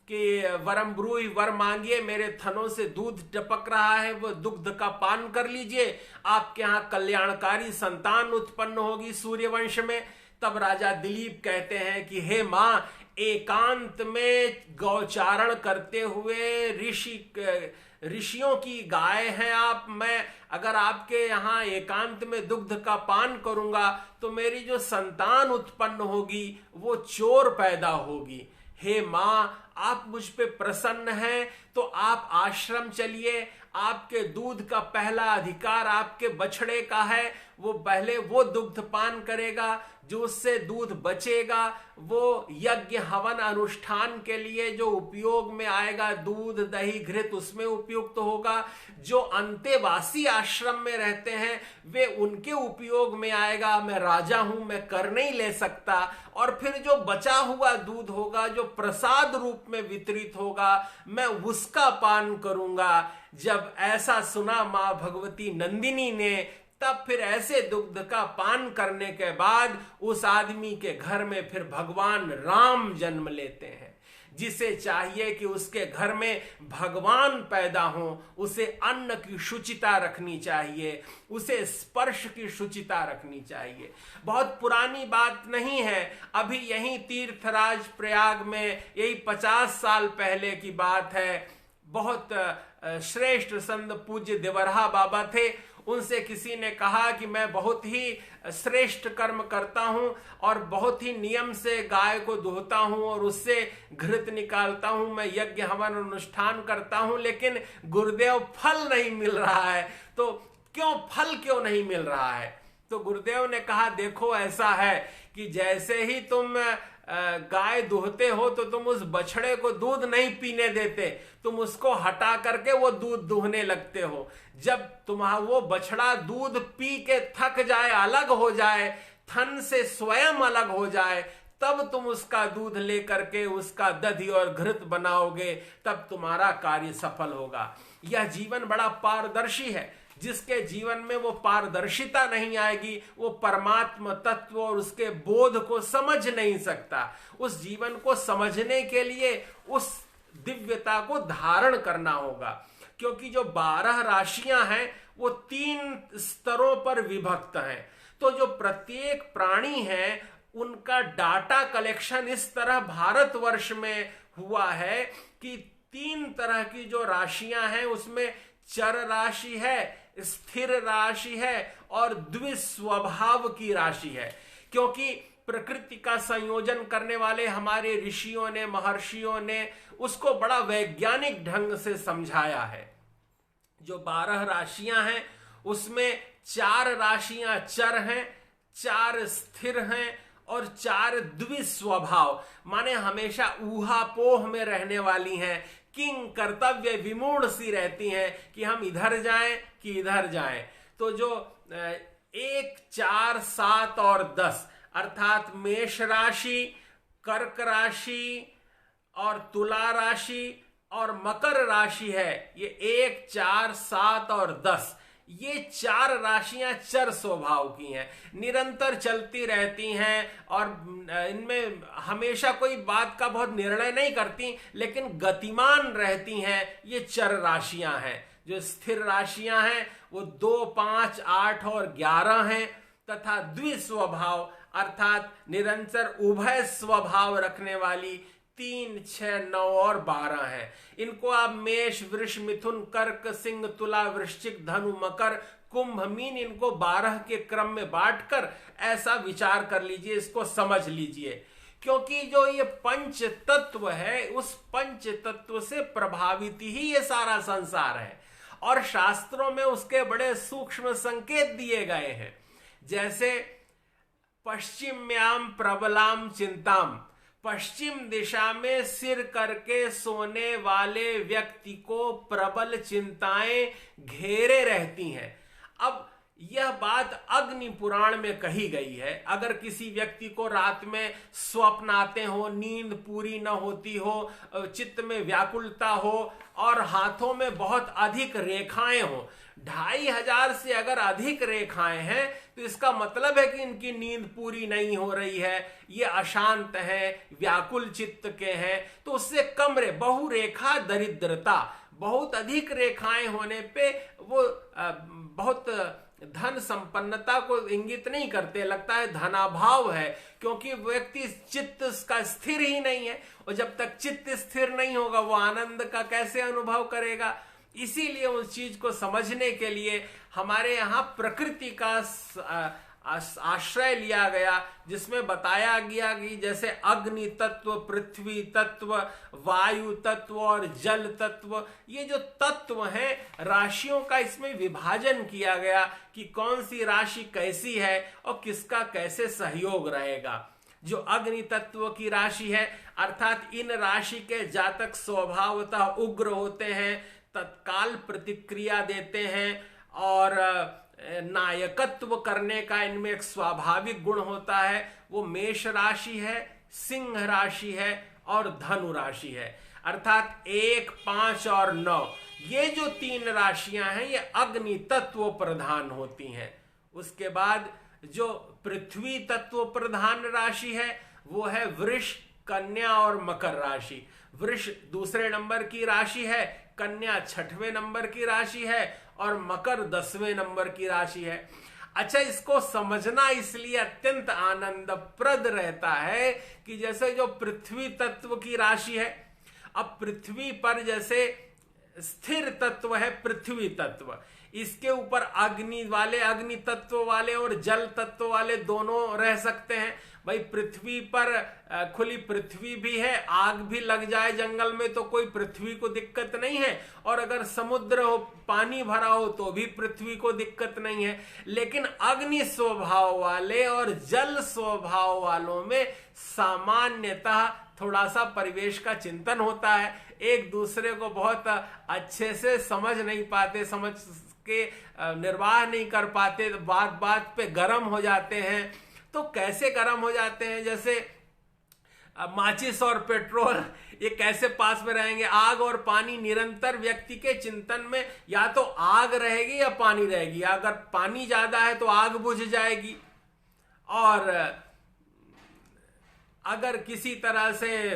कि वरम ब्रूहि, वर मांगिए, मेरे थनों से दूध टपक रहा है, वो दुग्ध का पान कर लीजिए, आपके यहाँ कल्याणकारी संतान उत्पन्न होगी सूर्यवंश में। तब राजा दिलीप कहते हैं कि हे माँ, एकांत में गौचारण करते हुए ऋषियों की गाय हैं आप, मैं अगर आपके यहाँ एकांत में दुग्ध का पान करूंगा तो मेरी जो संतान उत्पन्न होगी वो चोर पैदा होगी। हे माँ, आप मुझ पे प्रसन्न हैं तो आप आश्रम चलिए, आपके दूध का पहला अधिकार आपके बछड़े का है, वो पहले वो दुग्ध पान करेगा, जो उससे दूध बचेगा वो यज्ञ हवन अनुष्ठान के लिए जो उपयोग में आएगा, दूध दही घृत उसमें उपयुक्त होगा। जो अंतेवासी आश्रम में रहते हैं वे उनके उपयोग में आएगा। मैं राजा हूं, मैं कर नहीं ले सकता। और फिर जो बचा हुआ दूध होगा, जो प्रसाद रूप में वितरित होगा, मैं उसका पान करूंगा। जब ऐसा सुना मां भगवती नंदिनी ने, तब फिर ऐसे दुग्ध का पान करने के बाद उस आदमी के घर में फिर भगवान राम जन्म लेते हैं। जिसे चाहिए कि उसके घर में भगवान पैदा हो, उसे अन्न की शुचिता रखनी चाहिए, उसे स्पर्श की शुचिता रखनी चाहिए। बहुत पुरानी बात नहीं है, अभी यहीं तीर्थराज प्रयाग में यही 50 साल पहले की बात है। बहुत श्रेष्ठ संत पूज्य देवरहा बाबा थे। उनसे किसी ने कहा कि मैं बहुत ही श्रेष्ठ कर्म करता हूं और बहुत ही नियम से गाय को दुहता हूं और उससे घृत निकालता हूं, मैं यज्ञ हवन अनुष्ठान करता हूं, लेकिन गुरुदेव फल नहीं मिल रहा है। तो फल क्यों नहीं मिल रहा है? तो गुरुदेव ने कहा, देखो ऐसा है कि जैसे ही तुम गाय दुहते हो तो तुम उस बछड़े को दूध नहीं पीने देते, तुम उसको हटा करके वो दूध दुहने लगते हो। जब तुम्हारा वो बछड़ा दूध पी के थक जाए, अलग हो जाए, थन से स्वयं अलग हो जाए, तब तुम उसका दूध लेकर के उसका दही और घृत बनाओगे, तब तुम्हारा कार्य सफल होगा। यह जीवन बड़ा पारदर्शी है। जिसके जीवन में वो पारदर्शिता नहीं आएगी, वो परमात्मा तत्व और उसके बोध को समझ नहीं सकता। उस जीवन को समझने के लिए उस दिव्यता को धारण करना होगा, क्योंकि जो 12 राशियां हैं वो 3 स्तरों पर विभक्त हैं। तो जो प्रत्येक प्राणी है उनका डाटा कलेक्शन इस तरह भारतवर्ष में हुआ है कि 3 तरह की जो राशियां हैं उसमें चर राशि है, स्थिर राशि है और द्विस्वभाव की राशि है। क्योंकि प्रकृति का संयोजन करने वाले हमारे ऋषियों ने, महर्षियों ने उसको बड़ा वैज्ञानिक ढंग से समझाया है। जो 12 राशियां हैं उसमें 4 राशियां चर हैं, 4 स्थिर हैं और 4 द्विस्वभाव, माने हमेशा ऊहापोह में रहने वाली हैं, किंग कर्तव्य विमूढ़ सी रहती हैं कि हम इधर जाएं कि इधर जाएं। तो जो 1, 4, 7 और 10 अर्थात मेष राशि, कर्क राशि और तुला राशि और मकर राशि है, ये 1, 4, 7 और 10, ये 4 राशियां चर स्वभाव की हैं, निरंतर चलती रहती हैं और इनमें हमेशा कोई बात का बहुत निर्णय नहीं करती, लेकिन गतिमान रहती हैं। ये चर राशियां हैं। जो स्थिर राशियां हैं वो 2, 5, 8 और 11 हैं, तथा द्विस्वभाव अर्थात निरंतर उभय स्वभाव रखने वाली 3, 6, 9 और 12 है। इनको आप मेष, वृष, मिथुन, कर्क, सिंह, तुला, वृश्चिक, धनु, मकर, कुंभ, मीन, इनको 12 के क्रम में बांटकर ऐसा विचार कर लीजिए, इसको समझ लीजिए। क्योंकि जो ये पंच तत्व है, उस पंच तत्व से प्रभावित ही ये सारा संसार है और शास्त्रों में उसके बड़े सूक्ष्म संकेत दिए गए हैं। जैसे पश्चिम्याम प्रबलाम चिंताम, पश्चिम दिशा में सिर करके सोने वाले व्यक्ति को प्रबल चिंताएं घेरे रहती हैं। अब यह बात अग्नि पुराण में कही गई है। अगर किसी व्यक्ति को रात में स्वप्न आते हो, नींद पूरी न होती हो, चित्त में व्याकुलता हो और हाथों में बहुत अधिक रेखाएं हो, 2500 से अगर अधिक रेखाएं हैं तो इसका मतलब है कि इनकी नींद पूरी नहीं हो रही है, ये अशांत है, व्याकुल चित्त के हैं। तो उससे कम बहुरेखा दरिद्रता, बहुत अधिक रेखाएं होने पे वो बहुत धन संपन्नता को इंगित नहीं करते, लगता है धनाभाव है, क्योंकि व्यक्ति चित्त का स्थिर ही नहीं है और जब तक चित्त स्थिर नहीं होगा वो आनंद का कैसे अनुभव करेगा। इसीलिए उस चीज को समझने के लिए हमारे यहाँ प्रकृति का आश्रय लिया गया, जिसमें बताया गया कि जैसे अग्नि तत्व, पृथ्वी तत्व, वायु तत्व और जल तत्व, ये जो तत्व हैं राशियों का इसमें विभाजन किया गया कि कौन सी राशि कैसी है और किसका कैसे सहयोग रहेगा। जो अग्नि तत्व की राशि है अर्थात इन राशि के जातक स्वभावतः उग्र होते हैं, तत्काल प्रतिक्रिया देते हैं और नायकत्व करने का इनमें एक स्वाभाविक गुण होता है। वो मेष राशि है, सिंह राशि है और धनु राशि है। अर्थात 1, 5 और 9 ये जो 3 राशियां हैं ये अग्नि तत्व प्रधान होती हैं। उसके बाद जो पृथ्वी तत्व प्रधान राशि है वो है वृष, कन्या और मकर राशि। वृष दूसरे नंबर की राशि है, कन्या छठवें नंबर की राशि है और मकर 10वें नंबर की राशि है। अच्छा, इसको समझना इसलिए अत्यंत आनंदप्रद रहता है कि जैसे जो पृथ्वी तत्व की राशि है, अब पृथ्वी पर जैसे स्थिर तत्व है पृथ्वी तत्व, इसके ऊपर अग्नि वाले, अग्नि तत्व वाले और जल तत्व वाले दोनों रह सकते हैं। भाई पृथ्वी पर खुली पृथ्वी भी है, आग भी लग जाए जंगल में तो कोई पृथ्वी को दिक्कत नहीं है, और अगर समुद्र हो, पानी भरा हो तो भी पृथ्वी को दिक्कत नहीं है। लेकिन अग्नि स्वभाव वाले और जल स्वभाव वालों में सामान्यतः थोड़ा सा परिवेश का चिंतन होता है, एक दूसरे को बहुत अच्छे से समझ नहीं पाते, समझ के निर्वाह नहीं कर पाते, बात बात पे गर्म हो जाते हैं। तो कैसे गर्म हो जाते हैं? जैसे माचिस और पेट्रोल, ये कैसे पास में रहेंगे? आग और पानी निरंतर व्यक्ति के चिंतन में या तो आग रहेगी या पानी रहेगी। अगर पानी ज्यादा है तो आग बुझ जाएगी, और अगर किसी तरह से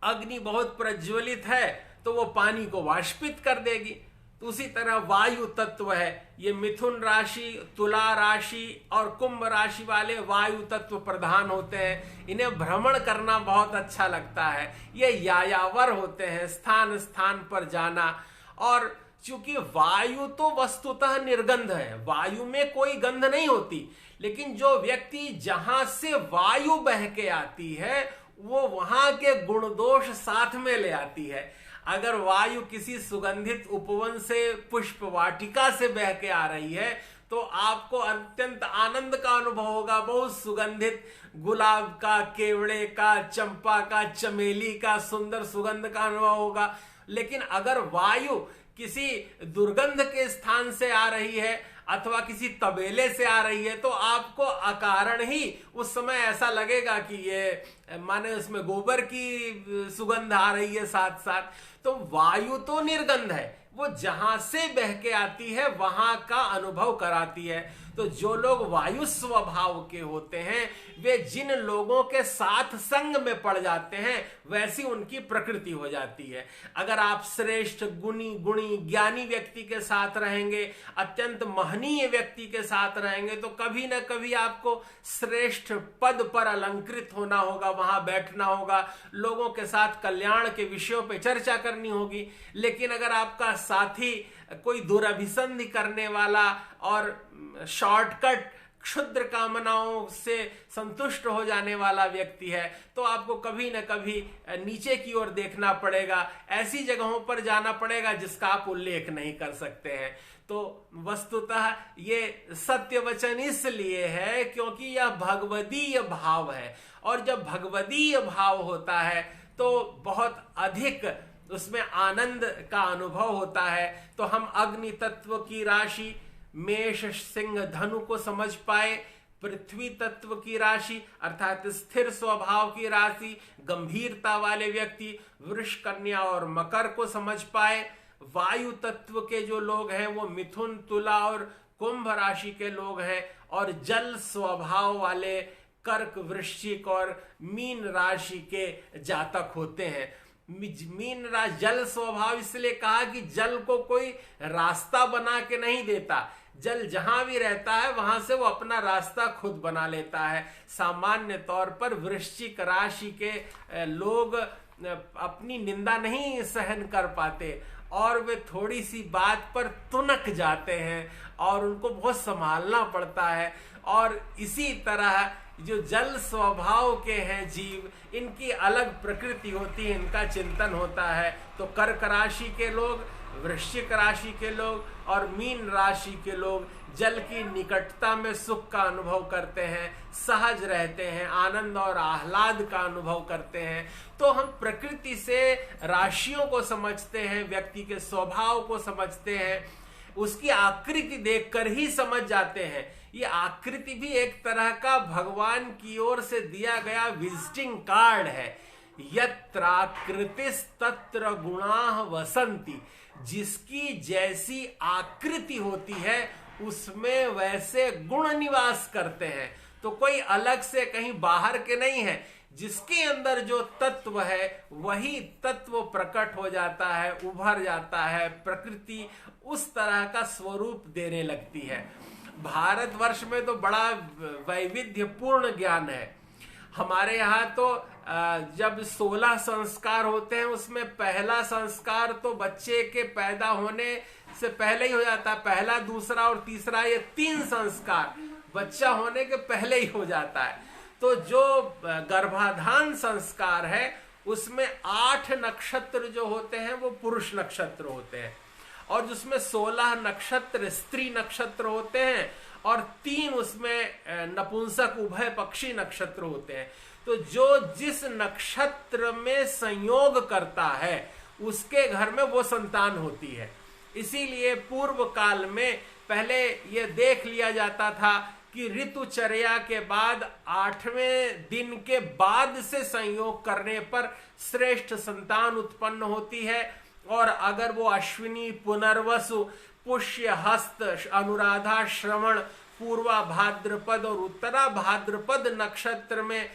अग्नि बहुत प्रज्वलित है तो वो पानी को वाष्पित कर देगी। तो उसी तरह वायु तत्व है, ये मिथुन राशि, तुला राशि और कुंभ राशि वाले वायु तत्व प्रधान होते हैं। इन्हें भ्रमण करना बहुत अच्छा लगता है, ये यायावर होते हैं, स्थान स्थान पर जाना। और चूंकि वायु तो वस्तुतः निर्गंध है, वायु में कोई गंध नहीं होती, लेकिन जो व्यक्ति जहां से वायु बह के आती है वो वहां के गुण दोष साथ में ले आती है। अगर वायु किसी सुगंधित उपवन से, पुष्प वाटिका से बह के आ रही है तो आपको अत्यंत आनंद का अनुभव होगा। बहुत सुगंधित गुलाब का, केवड़े का, चंपा का, चमेली का सुंदर सुगंध का अनुभव होगा। लेकिन अगर वायु किसी दुर्गंध के स्थान से आ रही है अथवा किसी तबेले से आ रही है तो आपको अकारण ही उस समय ऐसा लगेगा कि ये माने उसमें गोबर की सुगंध आ रही है साथ साथ। तो वायु तो निर्गंध है, वो जहां से बह के आती है वहां का अनुभव कराती है। तो जो लोग वायु स्वभाव के होते हैं वे जिन लोगों के साथ संग में पड़ जाते हैं वैसी उनकी प्रकृति हो जाती है। अगर आप श्रेष्ठ गुणी ज्ञानी व्यक्ति के साथ रहेंगे, अत्यंत महनीय व्यक्ति के साथ रहेंगे तो कभी ना कभी आपको श्रेष्ठ पद पर अलंकृत होना होगा, वहां बैठना होगा, लोगों के साथ कल्याण के विषयों पर चर्चा करनी होगी। लेकिन अगर आपका साथी कोई दुराभिसंधि करने वाला और शॉर्टकट क्षुद्र कामनाओं से संतुष्ट हो जाने वाला व्यक्ति है तो आपको कभी न कभी नीचे की ओर देखना पड़ेगा, ऐसी जगहों पर जाना पड़ेगा जिसका आप उल्लेख नहीं कर सकते हैं। तो वस्तुतः ये सत्य वचन इसलिए है क्योंकि यह भगवदीय भाव है, और जब भगवदीय भाव होता है तो बहुत अधिक उसमें आनंद का अनुभव होता है। तो हम अग्नि तत्व की राशि मेष, सिंह, धनु को समझ पाए, पृथ्वी तत्व की राशि अर्थात स्थिर स्वभाव की राशि, गंभीरता वाले व्यक्ति वृष, कन्या और मकर को समझ पाए, वायु तत्व के जो लोग हैं वो मिथुन, तुला और कुंभ राशि के लोग हैं, और जल स्वभाव वाले कर्क, वृश्चिक और मीन राशि के जातक होते हैं। मीन राशि जल स्वभाव इसलिए कहा कि जल को कोई रास्ता बना के नहीं देता, जल जहां भी रहता है वहां से वो अपना रास्ता खुद बना लेता है। सामान्य तौर पर वृश्चिक राशि के लोग अपनी निंदा नहीं सहन कर पाते और वे थोड़ी सी बात पर तुनक जाते हैं और उनको बहुत संभालना पड़ता है। और इसी तरह जो जल स्वभाव के हैं जीव, इनकी अलग प्रकृति होती है, इनका चिंतन होता है। तो कर्क राशि के लोग, वृश्चिक राशि के लोग और मीन राशि के लोग जल की निकटता में सुख का अनुभव करते हैं, सहज रहते हैं, आनंद और आह्लाद का अनुभव करते हैं। तो हम प्रकृति से राशियों को समझते हैं, व्यक्ति के स्वभाव को समझते हैं, उसकी आकृति देखकर ही समझ जाते हैं। ये आकृति भी एक तरह का भगवान की ओर से दिया गया विजिटिंग कार्ड है। यत्राकृतिस् तत्र गुणाः वसन्ति, जिसकी जैसी आकृति होती है उसमें वैसे गुण निवास करते हैं। तो कोई अलग से कहीं बाहर के नहीं है, जिसके अंदर जो तत्व है वही तत्व प्रकट हो जाता है, उभर जाता है, प्रकृति उस तरह का स्वरूप देने लगती है। भारतवर्ष में तो बड़ा वैविध्यपूर्ण ज्ञान है। हमारे यहाँ तो जब 16 संस्कार होते हैं उसमें पहला संस्कार तो बच्चे के पैदा होने से पहले ही हो जाता है। पहला, दूसरा और तीसरा, ये 3 संस्कार बच्चा होने के पहले ही हो जाता है। तो जो गर्भाधान संस्कार है उसमें 8 नक्षत्र जो होते हैं वो पुरुष नक्षत्र होते हैं, और जिसमें 16 नक्षत्र स्त्री नक्षत्र होते हैं, और 3 उसमें नपुंसक उभय पक्षी नक्षत्र होते हैं। तो जो जिस नक्षत्र में संयोग करता है उसके घर में वो संतान होती है। इसीलिए पूर्व काल में पहले ये देख लिया जाता था कि ऋतुचर्या के बाद 8वें दिन के बाद से संयोग करने पर श्रेष्ठ संतान उत्पन्न होती है। और अगर वो अश्विनी, पुनर्वसु, पुष्य, हस्त, अनुराधा, श्रवण, पूर्वा भाद्रपद और उत्तरा भाद्रपद नक्षत्र में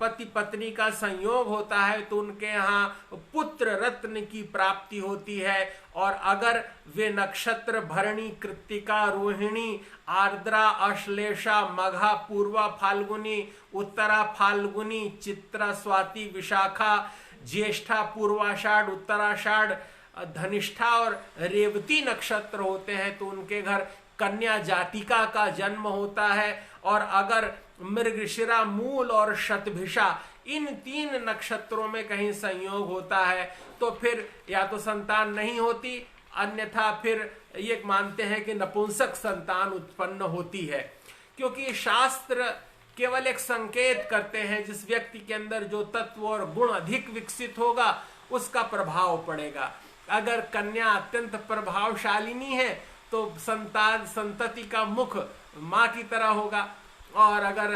पति पत्नी का संयोग होता है तो उनके यहाँ पुत्र रत्न की प्राप्ति होती है। और अगर वे नक्षत्र भरणी, कृत्तिका, रोहिणी, आर्द्रा, अश्लेषा, मघा, पूर्वा फाल्गुनी, उत्तरा फाल्गुनी, चित्रा, स्वाति, विशाखा, ज्येष्ठा, पूर्वाषाढ़, उत्तराषाढ़, धनिष्ठा और रेवती नक्षत्र होते हैं तो उनके घर कन्या जातिका का जन्म होता है। और अगर मृगशिरा, मूल और शतभिषा इन 3 नक्षत्रों में कहीं संयोग होता है तो फिर या तो संतान नहीं होती, अन्यथा फिर ये मानते हैं कि नपुंसक संतान उत्पन्न होती है। क्योंकि शास्त्र केवल एक संकेत करते हैं, जिस व्यक्ति के अंदर जो तत्व और गुण अधिक विकसित होगा उसका प्रभाव पड़ेगा। अगर कन्या अत्यंत प्रभावशालिनी है तो संतति का मुख माँ की तरह होगा, और अगर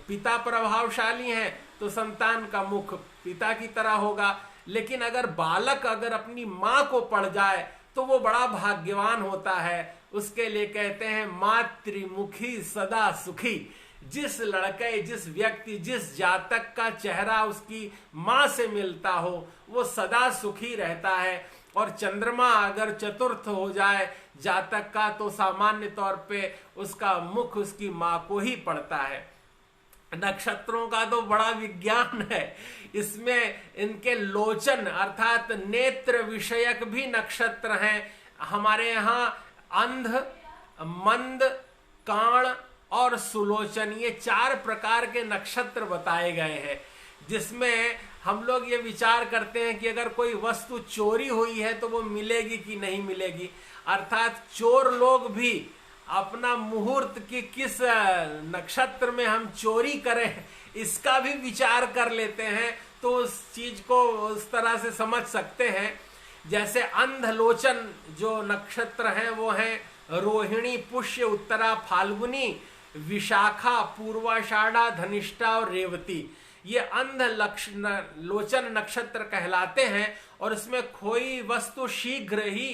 पिता प्रभावशाली है तो संतान का मुख पिता की तरह होगा। लेकिन अगर बालक अगर अपनी माँ को पढ़ जाए तो वो बड़ा भाग्यवान होता है। उसके लिए कहते हैं मातृमुखी सदा सुखी। जिस लड़के, जिस व्यक्ति, जिस जातक का चेहरा उसकी माँ से मिलता हो वो सदा सुखी रहता है। और चंद्रमा अगर चतुर्थ हो जाए जातक का तो सामान्य तौर पे उसका मुख उसकी माँ को ही पड़ता है। नक्षत्रों का तो बड़ा विज्ञान है। इसमें इनके लोचन अर्थात नेत्र विषयक भी नक्षत्र हैं। हमारे यहाँ अंध, मंद, काण और सुलोचन, ये 4 प्रकार के नक्षत्र बताए गए हैं, जिसमें हम लोग ये विचार करते हैं कि अगर कोई वस्तु चोरी हुई है तो वो मिलेगी कि नहीं मिलेगी। अर्थात चोर लोग भी अपना मुहूर्त की किस नक्षत्र में हम चोरी करें इसका भी विचार कर लेते हैं, तो उस चीज को उस तरह से समझ सकते हैं। जैसे अंधलोचन जो नक्षत्र हैं वो हैं रोहिणी, पुष्य, उत्तरा फाल्गुनी, विशाखा, पूर्वाषाढ़ा, धनिष्ठा और रेवती। ये अंध लोचन नक्षत्र कहलाते हैं और इसमें कोई वस्तु शीघ्र ही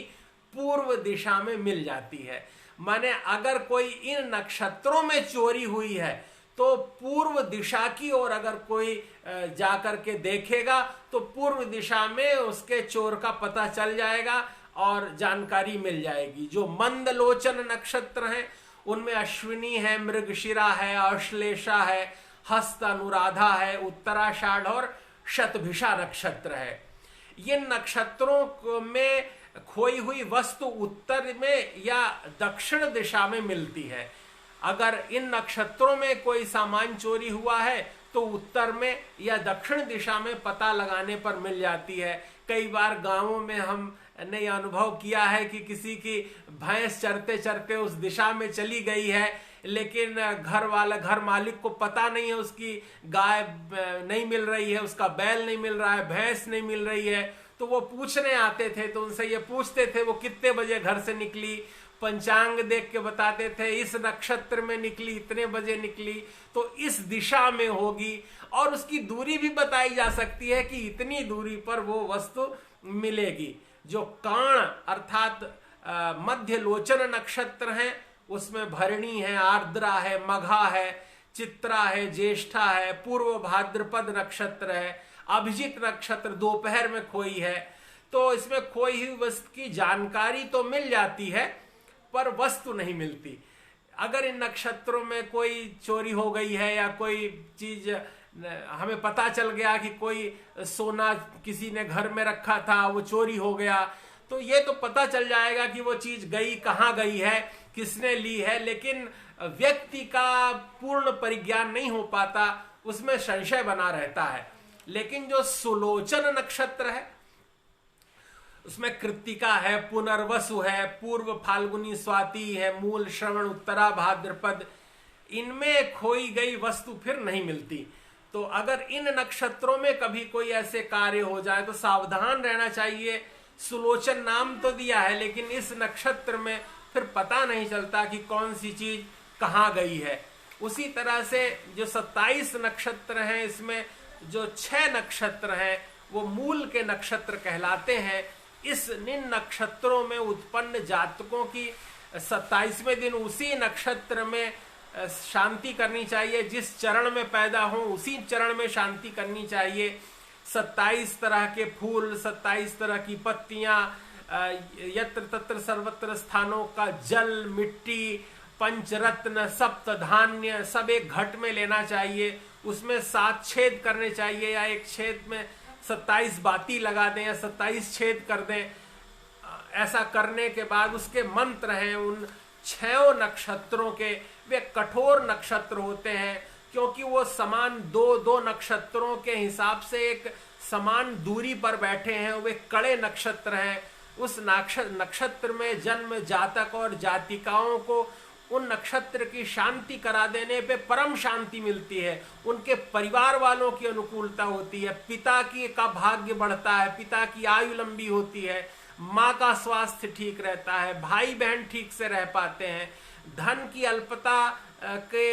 पूर्व दिशा में मिल जाती है। माने अगर कोई इन नक्षत्रों में चोरी हुई है तो पूर्व दिशा की ओर अगर कोई जाकर के देखेगा तो पूर्व दिशा में उसके चोर का पता चल जाएगा और जानकारी मिल जाएगी। जो मंद लोचन नक्षत्र हैं उनमें अश्विनी है, मृगशिरा है, अश्लेषा है, हस्त, अनुराधा है, उत्तराषाढ़ और शतभिषा नक्षत्र है। ये नक्षत्रों में खोई हुई वस्तु उत्तर में या दक्षिण दिशा में मिलती है। अगर इन नक्षत्रों में कोई सामान चोरी हुआ है तो उत्तर में या दक्षिण दिशा में पता लगाने पर मिल जाती है। कई बार गांवों में हमने अनुभव किया है कि किसी की भैंस चरते चरते उस दिशा में चली गई है, लेकिन घर मालिक को पता नहीं है, उसकी गाय नहीं मिल रही है, उसका बैल नहीं मिल रहा है, भैंस नहीं मिल रही है, तो वो पूछने आते थे। तो उनसे ये पूछते थे वो कितने बजे घर से निकली, पंचांग देख के बताते थे इस नक्षत्र में निकली, इतने बजे निकली तो इस दिशा में होगी, और उसकी दूरी भी बताई जा सकती है कि इतनी दूरी पर वो वस्तु मिलेगी। जो काण अर्थात मध्य लोचन नक्षत्र हैं उसमें भरणी है, आर्द्रा है, मघा है, चित्रा है, ज्येष्ठा है, पूर्व भाद्रपद नक्षत्र है, अभिजित नक्षत्र दोपहर में खोई है। तो इसमें खोई हुई वस्तु की जानकारी तो मिल जाती है पर वस्तु नहीं मिलती। अगर इन नक्षत्रों में कोई चोरी हो गई है या कोई चीज हमें पता चल गया कि कोई सोना किसी ने घर में रखा था वो चोरी हो गया, तो ये तो पता चल जाएगा कि वो चीज गई कहाँ गई है, किसने ली है, लेकिन व्यक्ति का पूर्ण परिज्ञान नहीं हो पाता, उसमें संशय बना रहता है। लेकिन जो सुलोचन नक्षत्र है उसमें कृत्तिका है, पुनर्वसु है, पूर्व फाल्गुनी स्वाति है, मूल श्रवण उत्तरा भाद्रपद, इनमें खोई गई वस्तु फिर नहीं मिलती। तो अगर इन नक्षत्रों में कभी कोई ऐसे कार्य हो जाए तो सावधान रहना चाहिए। सुलोचन नाम तो दिया है लेकिन इस नक्षत्र में फिर पता नहीं चलता कि कौन सी चीज कहाँ गई है। उसी तरह से जो 27 नक्षत्र हैं इसमें जो 6 नक्षत्र हैं वो मूल के नक्षत्र कहलाते हैं। इस इन नक्षत्रों में उत्पन्न जातकों की 27वें दिन उसी नक्षत्र में शांति करनी चाहिए, जिस चरण में पैदा हो उसी चरण में शांति करनी चाहिए। 27 तरह के फूल, 27 तरह की पत्तियां, यत्र तत्र सर्वत्र स्थानों का जल, मिट्टी, पंचरत्न, सप्त धान्य सब एक घट में लेना चाहिए। उसमें 7 छेद करने चाहिए या एक छेद में 27 बाती लगा दें या 27 छेद कर दें। ऐसा करने के बाद उसके मंत्र हैं उन 6 नक्षत्रों के, वे कठोर नक्षत्र होते हैं क्योंकि वो समान दो नक्षत्रों के हिसाब से एक समान दूरी पर बैठे हैं, वे कड़े नक्षत्र हैं। उस नक्षत्र में जन्म जातक और जातिकाओं को उन नक्षत्र की शांति करा देने पे परम शांति मिलती है। उनके परिवार वालों की अनुकूलता होती है, पिता की का भाग्य बढ़ता है, पिता की आयु लंबी होती है, माँ का स्वास्थ्य ठीक रहता है, भाई बहन ठीक से रह पाते हैं, धन की अल्पता के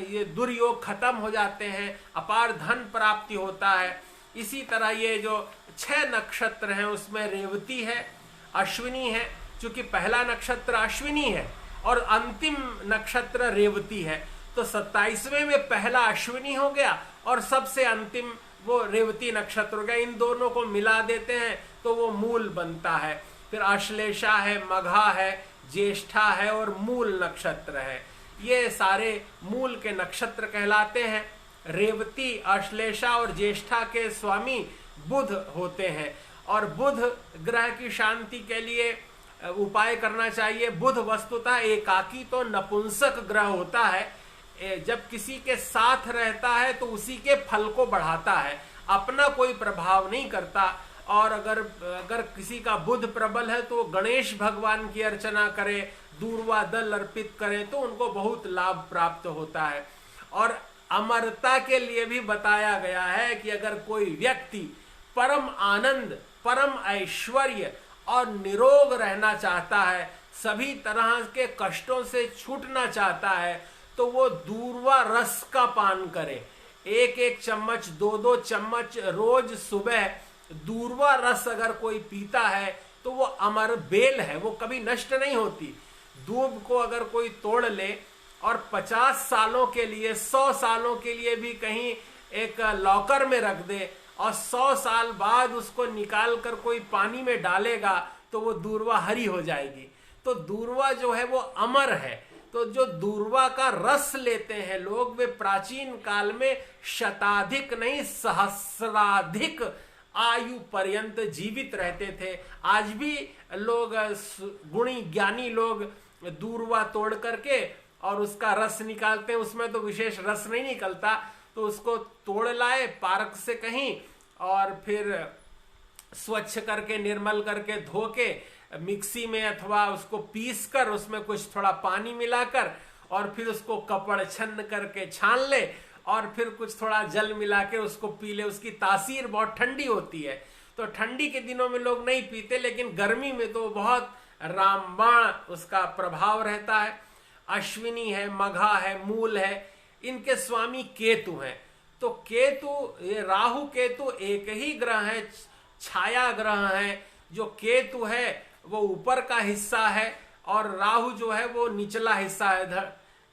ये दुर्योग खत्म हो जाते हैं, अपार धन प्राप्ति होता है। इसी तरह ये जो 6 नक्षत्र हैं उसमें रेवती है, अश्विनी है, क्योंकि पहला नक्षत्र अश्विनी है और अंतिम नक्षत्र रेवती है, तो 27वें में पहला अश्विनी हो गया और सबसे अंतिम वो रेवती नक्षत्र हो गया। इन दोनों को मिला देते हैं तो वो मूल बनता है। फिर अश्लेषा है, मघा है, ज्येष्ठा है और मूल नक्षत्र है। ये सारे मूल के नक्षत्र कहलाते हैं। रेवती, अश्लेषा और ज्येष्ठा के स्वामी बुध होते हैं और बुध ग्रह की शांति के लिए उपाय करना चाहिए। बुध वस्तुतः एकाकी तो नपुंसक ग्रह होता है, जब किसी के साथ रहता है तो उसी के फल को बढ़ाता है, अपना कोई प्रभाव नहीं करता। और अगर किसी का बुध प्रबल है तो गणेश भगवान की अर्चना करे, दूर्वा दल अर्पित करें तो उनको बहुत लाभ प्राप्त होता है। और अमरता के लिए भी बताया गया है कि अगर कोई व्यक्ति परम आनंद, परम ऐश्वर्य और निरोग रहना चाहता है, सभी तरह के कष्टों से छूटना चाहता है, तो वो दूर्वा रस का पान करे। 1-1 चम्मच, 2-2 चम्मच रोज सुबह दूर्वा रस अगर कोई पीता है तो वो अमर बेल है, वो कभी नष्ट नहीं होती। दूब को अगर कोई तोड़ ले और 50 सालों के लिए, 100 सालों के लिए भी कहीं एक लॉकर में रख दे और 100 साल बाद उसको निकाल कर कोई पानी में डालेगा तो वो दूर्वा हरी हो जाएगी। तो दूर्वा जो है वो अमर है। तो जो दूर्वा का रस लेते हैं लोग, वे प्राचीन काल में शताधिक नहीं सहस्राधिक आयु पर्यंत जीवित रहते थे। आज भी लोग, गुणी ज्ञानी लोग दूर्वा तोड़ करके और उसका रस निकालते हैं। उसमें तो विशेष रस नहीं निकलता, तो उसको तोड़ लाए पार्क से कहीं और फिर स्वच्छ करके, निर्मल करके, धो के मिक्सी में अथवा उसको पीस कर उसमें कुछ थोड़ा पानी मिलाकर और फिर उसको कपड़ छन्न करके छान ले और फिर कुछ थोड़ा जल मिला के उसको पी ले। उसकी तासीर बहुत ठंडी होती है, तो ठंडी के दिनों में लोग नहीं पीते, लेकिन गर्मी में तो बहुत रामबाण उसका प्रभाव रहता है। अश्विनी है, मघा है, मूल है, इनके स्वामी केतु हैं। तो केतु, ये राहु केतु एक ही ग्रह है, छाया ग्रह है। जो केतु है वो ऊपर का हिस्सा है और राहु जो है वो निचला हिस्सा है,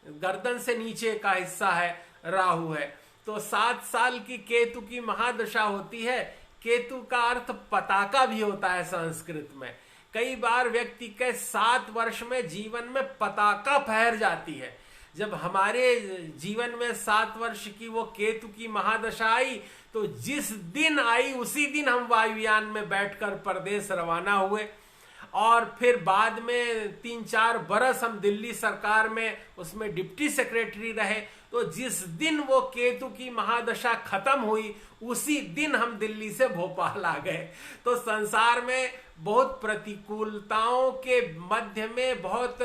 गर्दन से नीचे का हिस्सा है। राहु है। तो 7 साल की केतु की महादशा होती है। केतु का अर्थ पताका भी होता है संस्कृत में। कई बार व्यक्ति के 7 वर्ष में जीवन में पताका फहर जाती है। जब हमारे जीवन में 7 वर्ष की वो केतु की महादशा आई, तो जिस दिन आई उसी दिन हम वायुयान में बैठकर परदेश रवाना हुए, और फिर बाद में 3-4 बरस हम दिल्ली सरकार में उसमें डिप्टी सेक्रेटरी रहे। तो जिस दिन वो केतु की महादशा खत्म हुई उसी दिन हम दिल्ली से भोपाल आ गए। तो संसार में बहुत प्रतिकूलताओं के मध्य में बहुत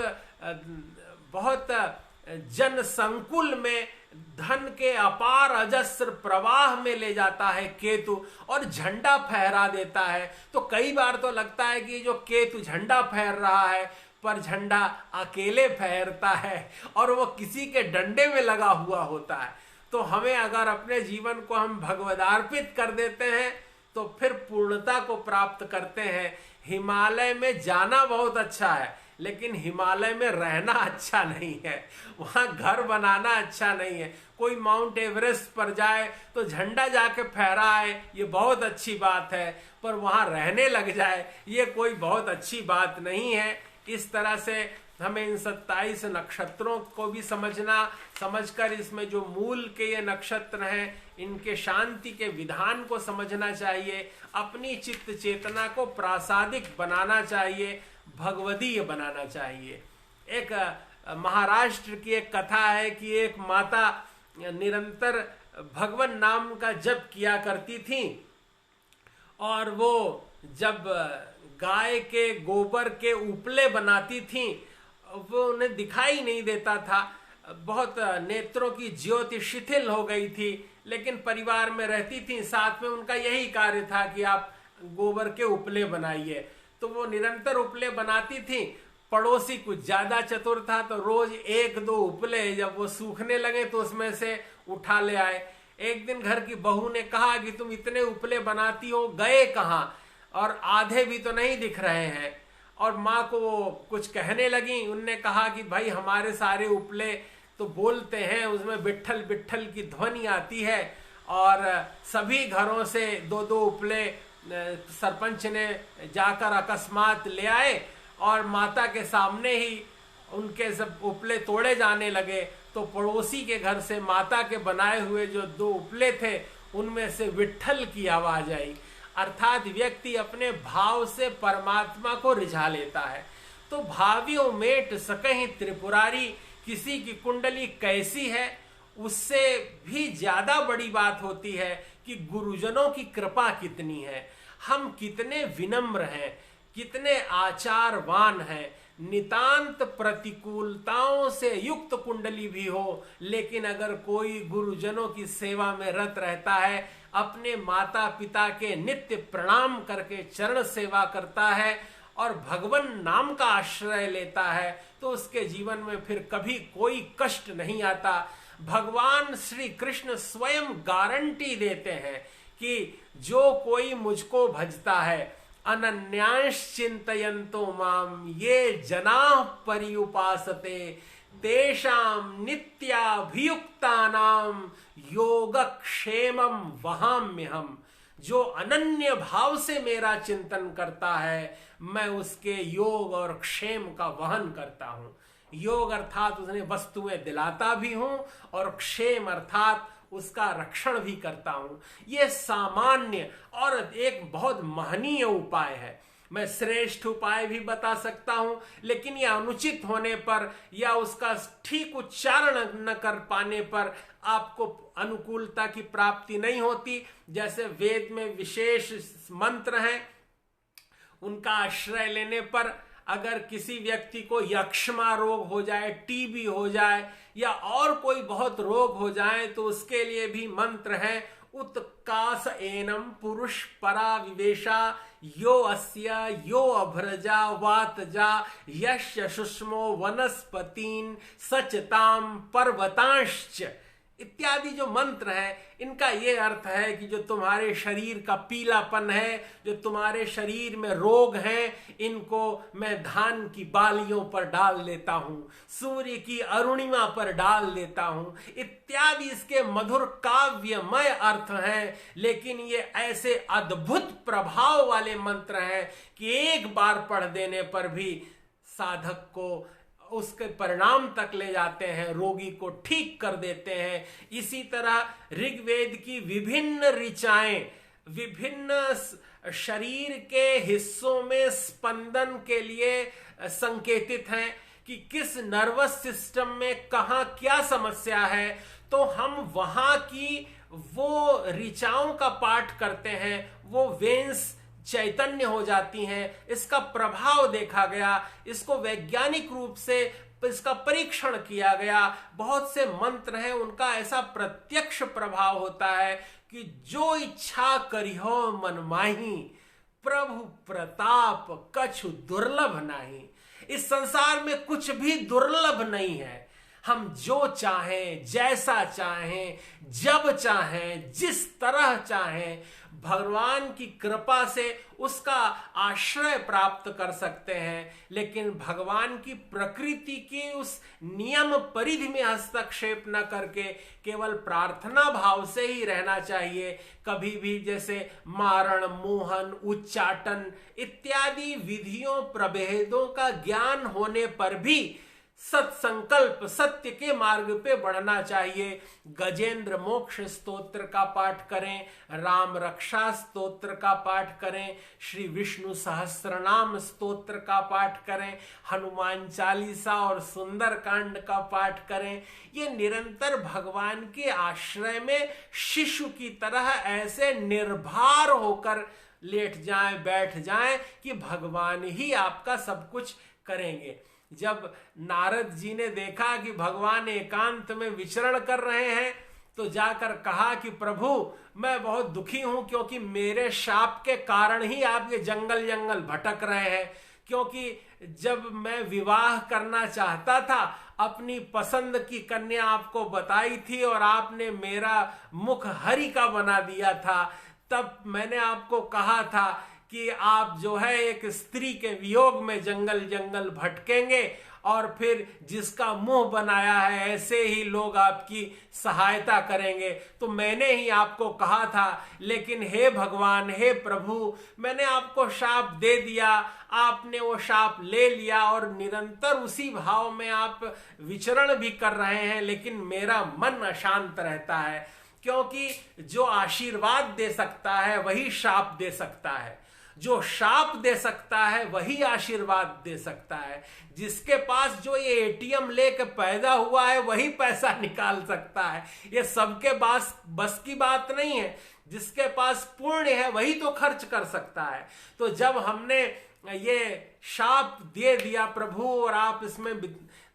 जन संकुल में धन के अपार अजस्र प्रवाह में ले जाता है केतु, और झंडा फहरा देता है। तो कई बार तो लगता है कि जो केतु झंडा फहर रहा है, पर झंडा अकेले फहरता है और वो किसी के डंडे में लगा हुआ होता है। तो हमें अगर अपने जीवन को हम भगवदार्पित कर देते हैं तो फिर पूर्णता को प्राप्त करते हैं। हिमालय में जाना बहुत अच्छा है, लेकिन हिमालय में रहना अच्छा नहीं है, वहां घर बनाना अच्छा नहीं है। कोई माउंट एवरेस्ट पर जाए तो झंडा जाके फहराए, ये बहुत अच्छी बात है, पर वहां रहने लग जाए ये कोई बहुत अच्छी बात नहीं है। इस तरह से हमें इन 27 नक्षत्रों को भी समझकर इसमें जो मूल के ये नक्षत्र हैं इनके शांति के विधान को समझना चाहिए। अपनी चित्त चेतना को प्रासादिक बनाना चाहिए, भगवदीय बनाना चाहिए। एक महाराष्ट्र की एक कथा है कि एक माता निरंतर भगवान नाम का जप किया करती थी, और वो जब गाय के गोबर के उपले बनाती थी वो उन्हें दिखाई नहीं देता था। बहुत नेत्रों की ज्योति शिथिल हो गई थी, लेकिन परिवार में रहती थी, साथ में उनका यही कार्य था कि आप गोबर के उपले बनाइए। तो वो निरंतर उपले बनाती थी। पड़ोसी कुछ ज्यादा चतुर था, तो रोज 1-2 उपले जब वो सूखने लगे तो उसमें से उठा ले आए। एक दिन घर की बहू ने कहा कि तुम इतने उपले बनाती हो, गए कहाँ, और आधे भी तो नहीं दिख रहे हैं। और माँ को वो कुछ कहने लगी। उनने कहा कि भाई हमारे सारे उपले तो बोलते हैं, उसमें बिट्ठल बिट्ठल की ध्वनि आती है, और सभी घरों से 2-2 उपले सरपंच ने जाकर अकस्मात ले आए, और माता के सामने ही उनके सब उपले तोड़े जाने लगे। तो पड़ोसी के घर से माता के बनाए हुए जो 2 उपले थे उनमें से विट्ठल की आवाज आई। अर्थात व्यक्ति अपने भाव से परमात्मा को रिझा लेता है। तो भावियों मेट सकहीं त्रिपुरारी, किसी की कुंडली कैसी है उससे भी ज्यादा बड़ी बात होती है कि गुरुजनों की कृपा कितनी है, हम कितने विनम्र हैं, कितने आचारवान हैं। नितांत प्रतिकूलताओं से युक्त कुंडली भी हो, लेकिन अगर कोई गुरुजनों की सेवा में रत रहता है, अपने माता पिता के नित्य प्रणाम करके चरण सेवा करता है और भगवान नाम का आश्रय लेता है, तो उसके जीवन में फिर कभी कोई कष्ट नहीं आता। भगवान श्री कृष्ण स्वयं गारंटी देते हैं कि जो कोई मुझको भजता है, अनन्यांश चिंतयन्तो माम ये जनाः पर्युपासते तेषां नित्याभियुक्तानां योगक्षेमं वहाम्यहम्। जो अनन्य भाव से मेरा चिंतन करता है, मैं उसके योग और क्षेम का वहन करता हूं। योग अर्थात उसने वस्तुएं दिलाता भी हूं, और क्षेम अर्थात उसका रक्षण भी करता हूं। यह सामान्य और एक बहुत महनीय उपाय है। मैं श्रेष्ठ उपाय भी बता सकता हूं, लेकिन यह अनुचित होने पर या उसका ठीक उच्चारण न कर पाने पर आपको अनुकूलता की प्राप्ति नहीं होती। जैसे वेद में विशेष मंत्र हैं, उनका आश्रय लेने पर अगर किसी व्यक्ति को यक्ष्मा रोग हो जाए, टीबी हो जाए, या और कोई बहुत रोग हो जाए, तो उसके लिए भी मंत्र है। उत्कास एनम पुरुष परा विवेशा यो अस्या यो अभ्रजा वातजा यश सुष्मो वनस्पतीन सचताम पर्वतांश्च। इत्यादि जो मंत्र है, इनका ये अर्थ है कि जो तुम्हारे शरीर का पीलापन है, जो तुम्हारे शरीर में रोग हैं, इनको मैं धान की बालियों पर डाल देता हूं, सूर्य की अरुणिमा पर डाल देता हूं, इत्यादि इसके मधुर काव्यमय अर्थ हैं। लेकिन ये ऐसे अद्भुत प्रभाव वाले मंत्र हैं कि एक बार पढ़ देने पर भी साधक को उसके परिणाम तक ले जाते हैं, रोगी को ठीक कर देते हैं। इसी तरह ऋग्वेद की विभिन्न ऋचाएं विभिन्न शरीर के हिस्सों में स्पंदन के लिए संकेतित हैं कि किस नर्वस सिस्टम में कहाँ क्या समस्या है। तो हम वहां की वो ऋचाओं का पाठ करते हैं, वो वेन्स चैतन्य हो जाती हैं। इसका प्रभाव देखा गया, इसको वैज्ञानिक रूप से इसका परीक्षण किया गया। बहुत से मंत्र हैं, उनका ऐसा प्रत्यक्ष प्रभाव होता है कि जो इच्छा करिहो मन माही, प्रभु प्रताप कछु दुर्लभ नहीं। इस संसार में कुछ भी दुर्लभ नहीं है। हम जो चाहें, जैसा चाहें, जब चाहें, जिस तरह चाहें, भगवान की कृपा से उसका आश्रय प्राप्त कर सकते हैं। लेकिन भगवान की प्रकृति की उस नियम परिधि में हस्तक्षेप न करके केवल प्रार्थना भाव से ही रहना चाहिए। कभी भी जैसे मारण, मोहन, उच्चाटन इत्यादि विधियों प्रभेदों का ज्ञान होने पर भी सत्संकल्प सत्य के मार्ग पे बढ़ना चाहिए। गजेंद्र मोक्ष स्तोत्र का पाठ करें, राम रक्षा स्तोत्र का पाठ करें, श्री विष्णु सहस्त्रनाम स्तोत्र का पाठ करें, हनुमान चालीसा और सुंदर कांड का पाठ करें। ये निरंतर भगवान के आश्रय में शिशु की तरह ऐसे निर्भर होकर लेट जाएं, बैठ जाएं कि भगवान ही आपका सब कुछ करेंगे। जब नारद जी ने देखा कि भगवान एकांत में विचरण कर रहे हैं, तो जाकर कहा कि प्रभु मैं बहुत दुखी हूं, क्योंकि मेरे शाप के कारण ही आप ये जंगल जंगल भटक रहे हैं। क्योंकि जब मैं विवाह करना चाहता था, अपनी पसंद की कन्या आपको बताई थी और आपने मेरा मुख हरि का बना दिया था, तब मैंने आपको कहा था कि आप जो है एक स्त्री के वियोग में जंगल जंगल भटकेंगे और फिर जिसका मुंह बनाया है ऐसे ही लोग आपकी सहायता करेंगे। तो मैंने ही आपको कहा था, लेकिन हे भगवान, हे प्रभु, मैंने आपको शाप दे दिया, आपने वो शाप ले लिया और निरंतर उसी भाव में आप विचरण भी कर रहे हैं, लेकिन मेरा मन अशांत रहता है। क्योंकि जो आशीर्वाद दे सकता है वही शाप दे सकता है, जो शाप दे सकता है वही आशीर्वाद दे सकता है। जिसके पास जो ये एटीएम लेके पैदा हुआ है वही पैसा निकाल सकता है। ये सबके बस की बात नहीं है। जिसके पास पुण्य है वही तो खर्च कर सकता है। तो जब हमने ये शाप दे दिया प्रभु और आप इसमें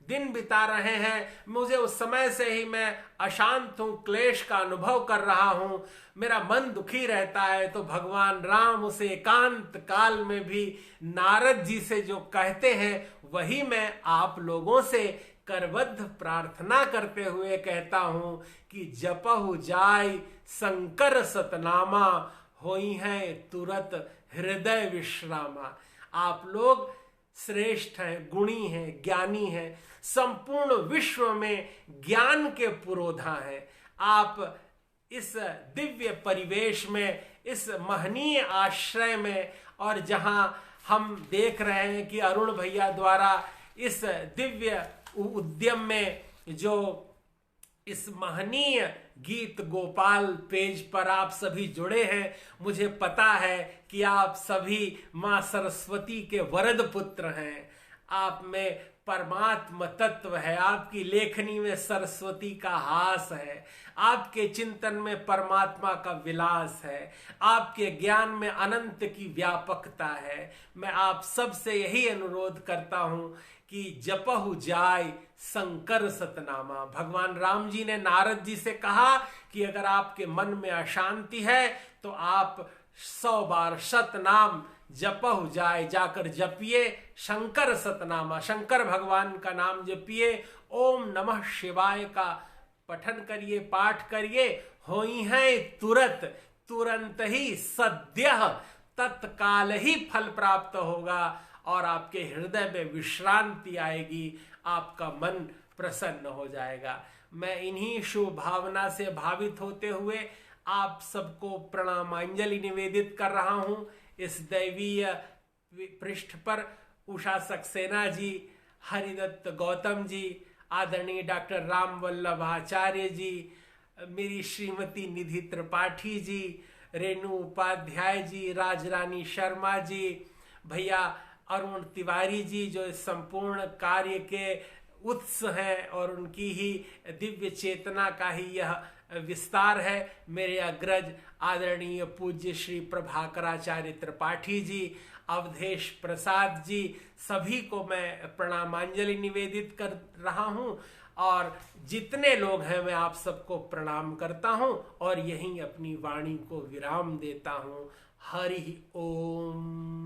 दिन बिता रहे हैं, मुझे उस समय से ही मैं अशांत हूं, क्लेश का अनुभव कर रहा हूं, मेरा मन दुखी रहता है। तो भगवान राम उस एकांत काल में भी नारद जी से जो कहते हैं वही मैं आप लोगों से करबद्ध प्रार्थना करते हुए कहता हूं कि जपहु जाय शंकर सतनामा, होई है तुरत हृदय विश्रामा। आप लोग श्रेष्ठ हैं, गुणी हैं, ज्ञानी हैं, संपूर्ण विश्व में ज्ञान के पुरोधा हैं। आप इस दिव्य परिवेश में, इस महनीय आश्रय में, और जहां हम देख रहे हैं कि अरुण भैया द्वारा इस दिव्य उद्यम में जो इस महनीय गीत गोपाल पेज पर आप सभी जुड़े हैं, मुझे पता है कि आप सभी मां सरस्वती के वरद पुत्र हैं। आप में परमात्म तत्व है, आपकी लेखनी में सरस्वती का हास है, आपके चिंतन में परमात्मा का विलास है, आपके ज्ञान में अनंत की व्यापकता है। मैं आप सब से यही अनुरोध करता हूं कि जपहु जाय शंकर सतनामा। भगवान राम जी ने नारद जी से कहा कि अगर आपके मन में अशांति है तो आप 100 बार सतनाम जपहु जाय, जाकर जपिए शंकर सतनामा, शंकर भगवान का नाम जपिए, ओम नमः शिवाय का पठन करिए, पाठ करिए, होई है तुरंत, तुरंत ही सद्यः तत्काल ही फल प्राप्त होगा और आपके हृदय में विश्रांति आएगी, आपका मन प्रसन्न हो जाएगा। मैं इन्हीं शुभ भावना से भावित होते हुए आप सबको प्रणामांजलि निवेदित कर रहा हूं। इस दैवीय पृष्ठ पर उषा सक्सेना जी, हरिदत्त गौतम जी, आदरणीय डॉक्टर राम वल्लभ आचार्य जी, मेरी श्रीमती निधि त्रिपाठी जी, रेणु उपाध्याय जी, राजरानी शर्मा जी, भैया अरुण तिवारी जी जो इस संपूर्ण कार्य के उत्स हैं और उनकी ही दिव्य चेतना का ही यह विस्तार है, मेरे अग्रज आदरणीय पूज्य श्री प्रभाकराचार्य त्रिपाठी जी, अवधेश प्रसाद जी, सभी को मैं प्रणामांजलि निवेदित कर रहा हूं और जितने लोग हैं मैं आप सबको प्रणाम करता हूं और यहीं अपनी वाणी को विराम देता हूं। हरि ओम।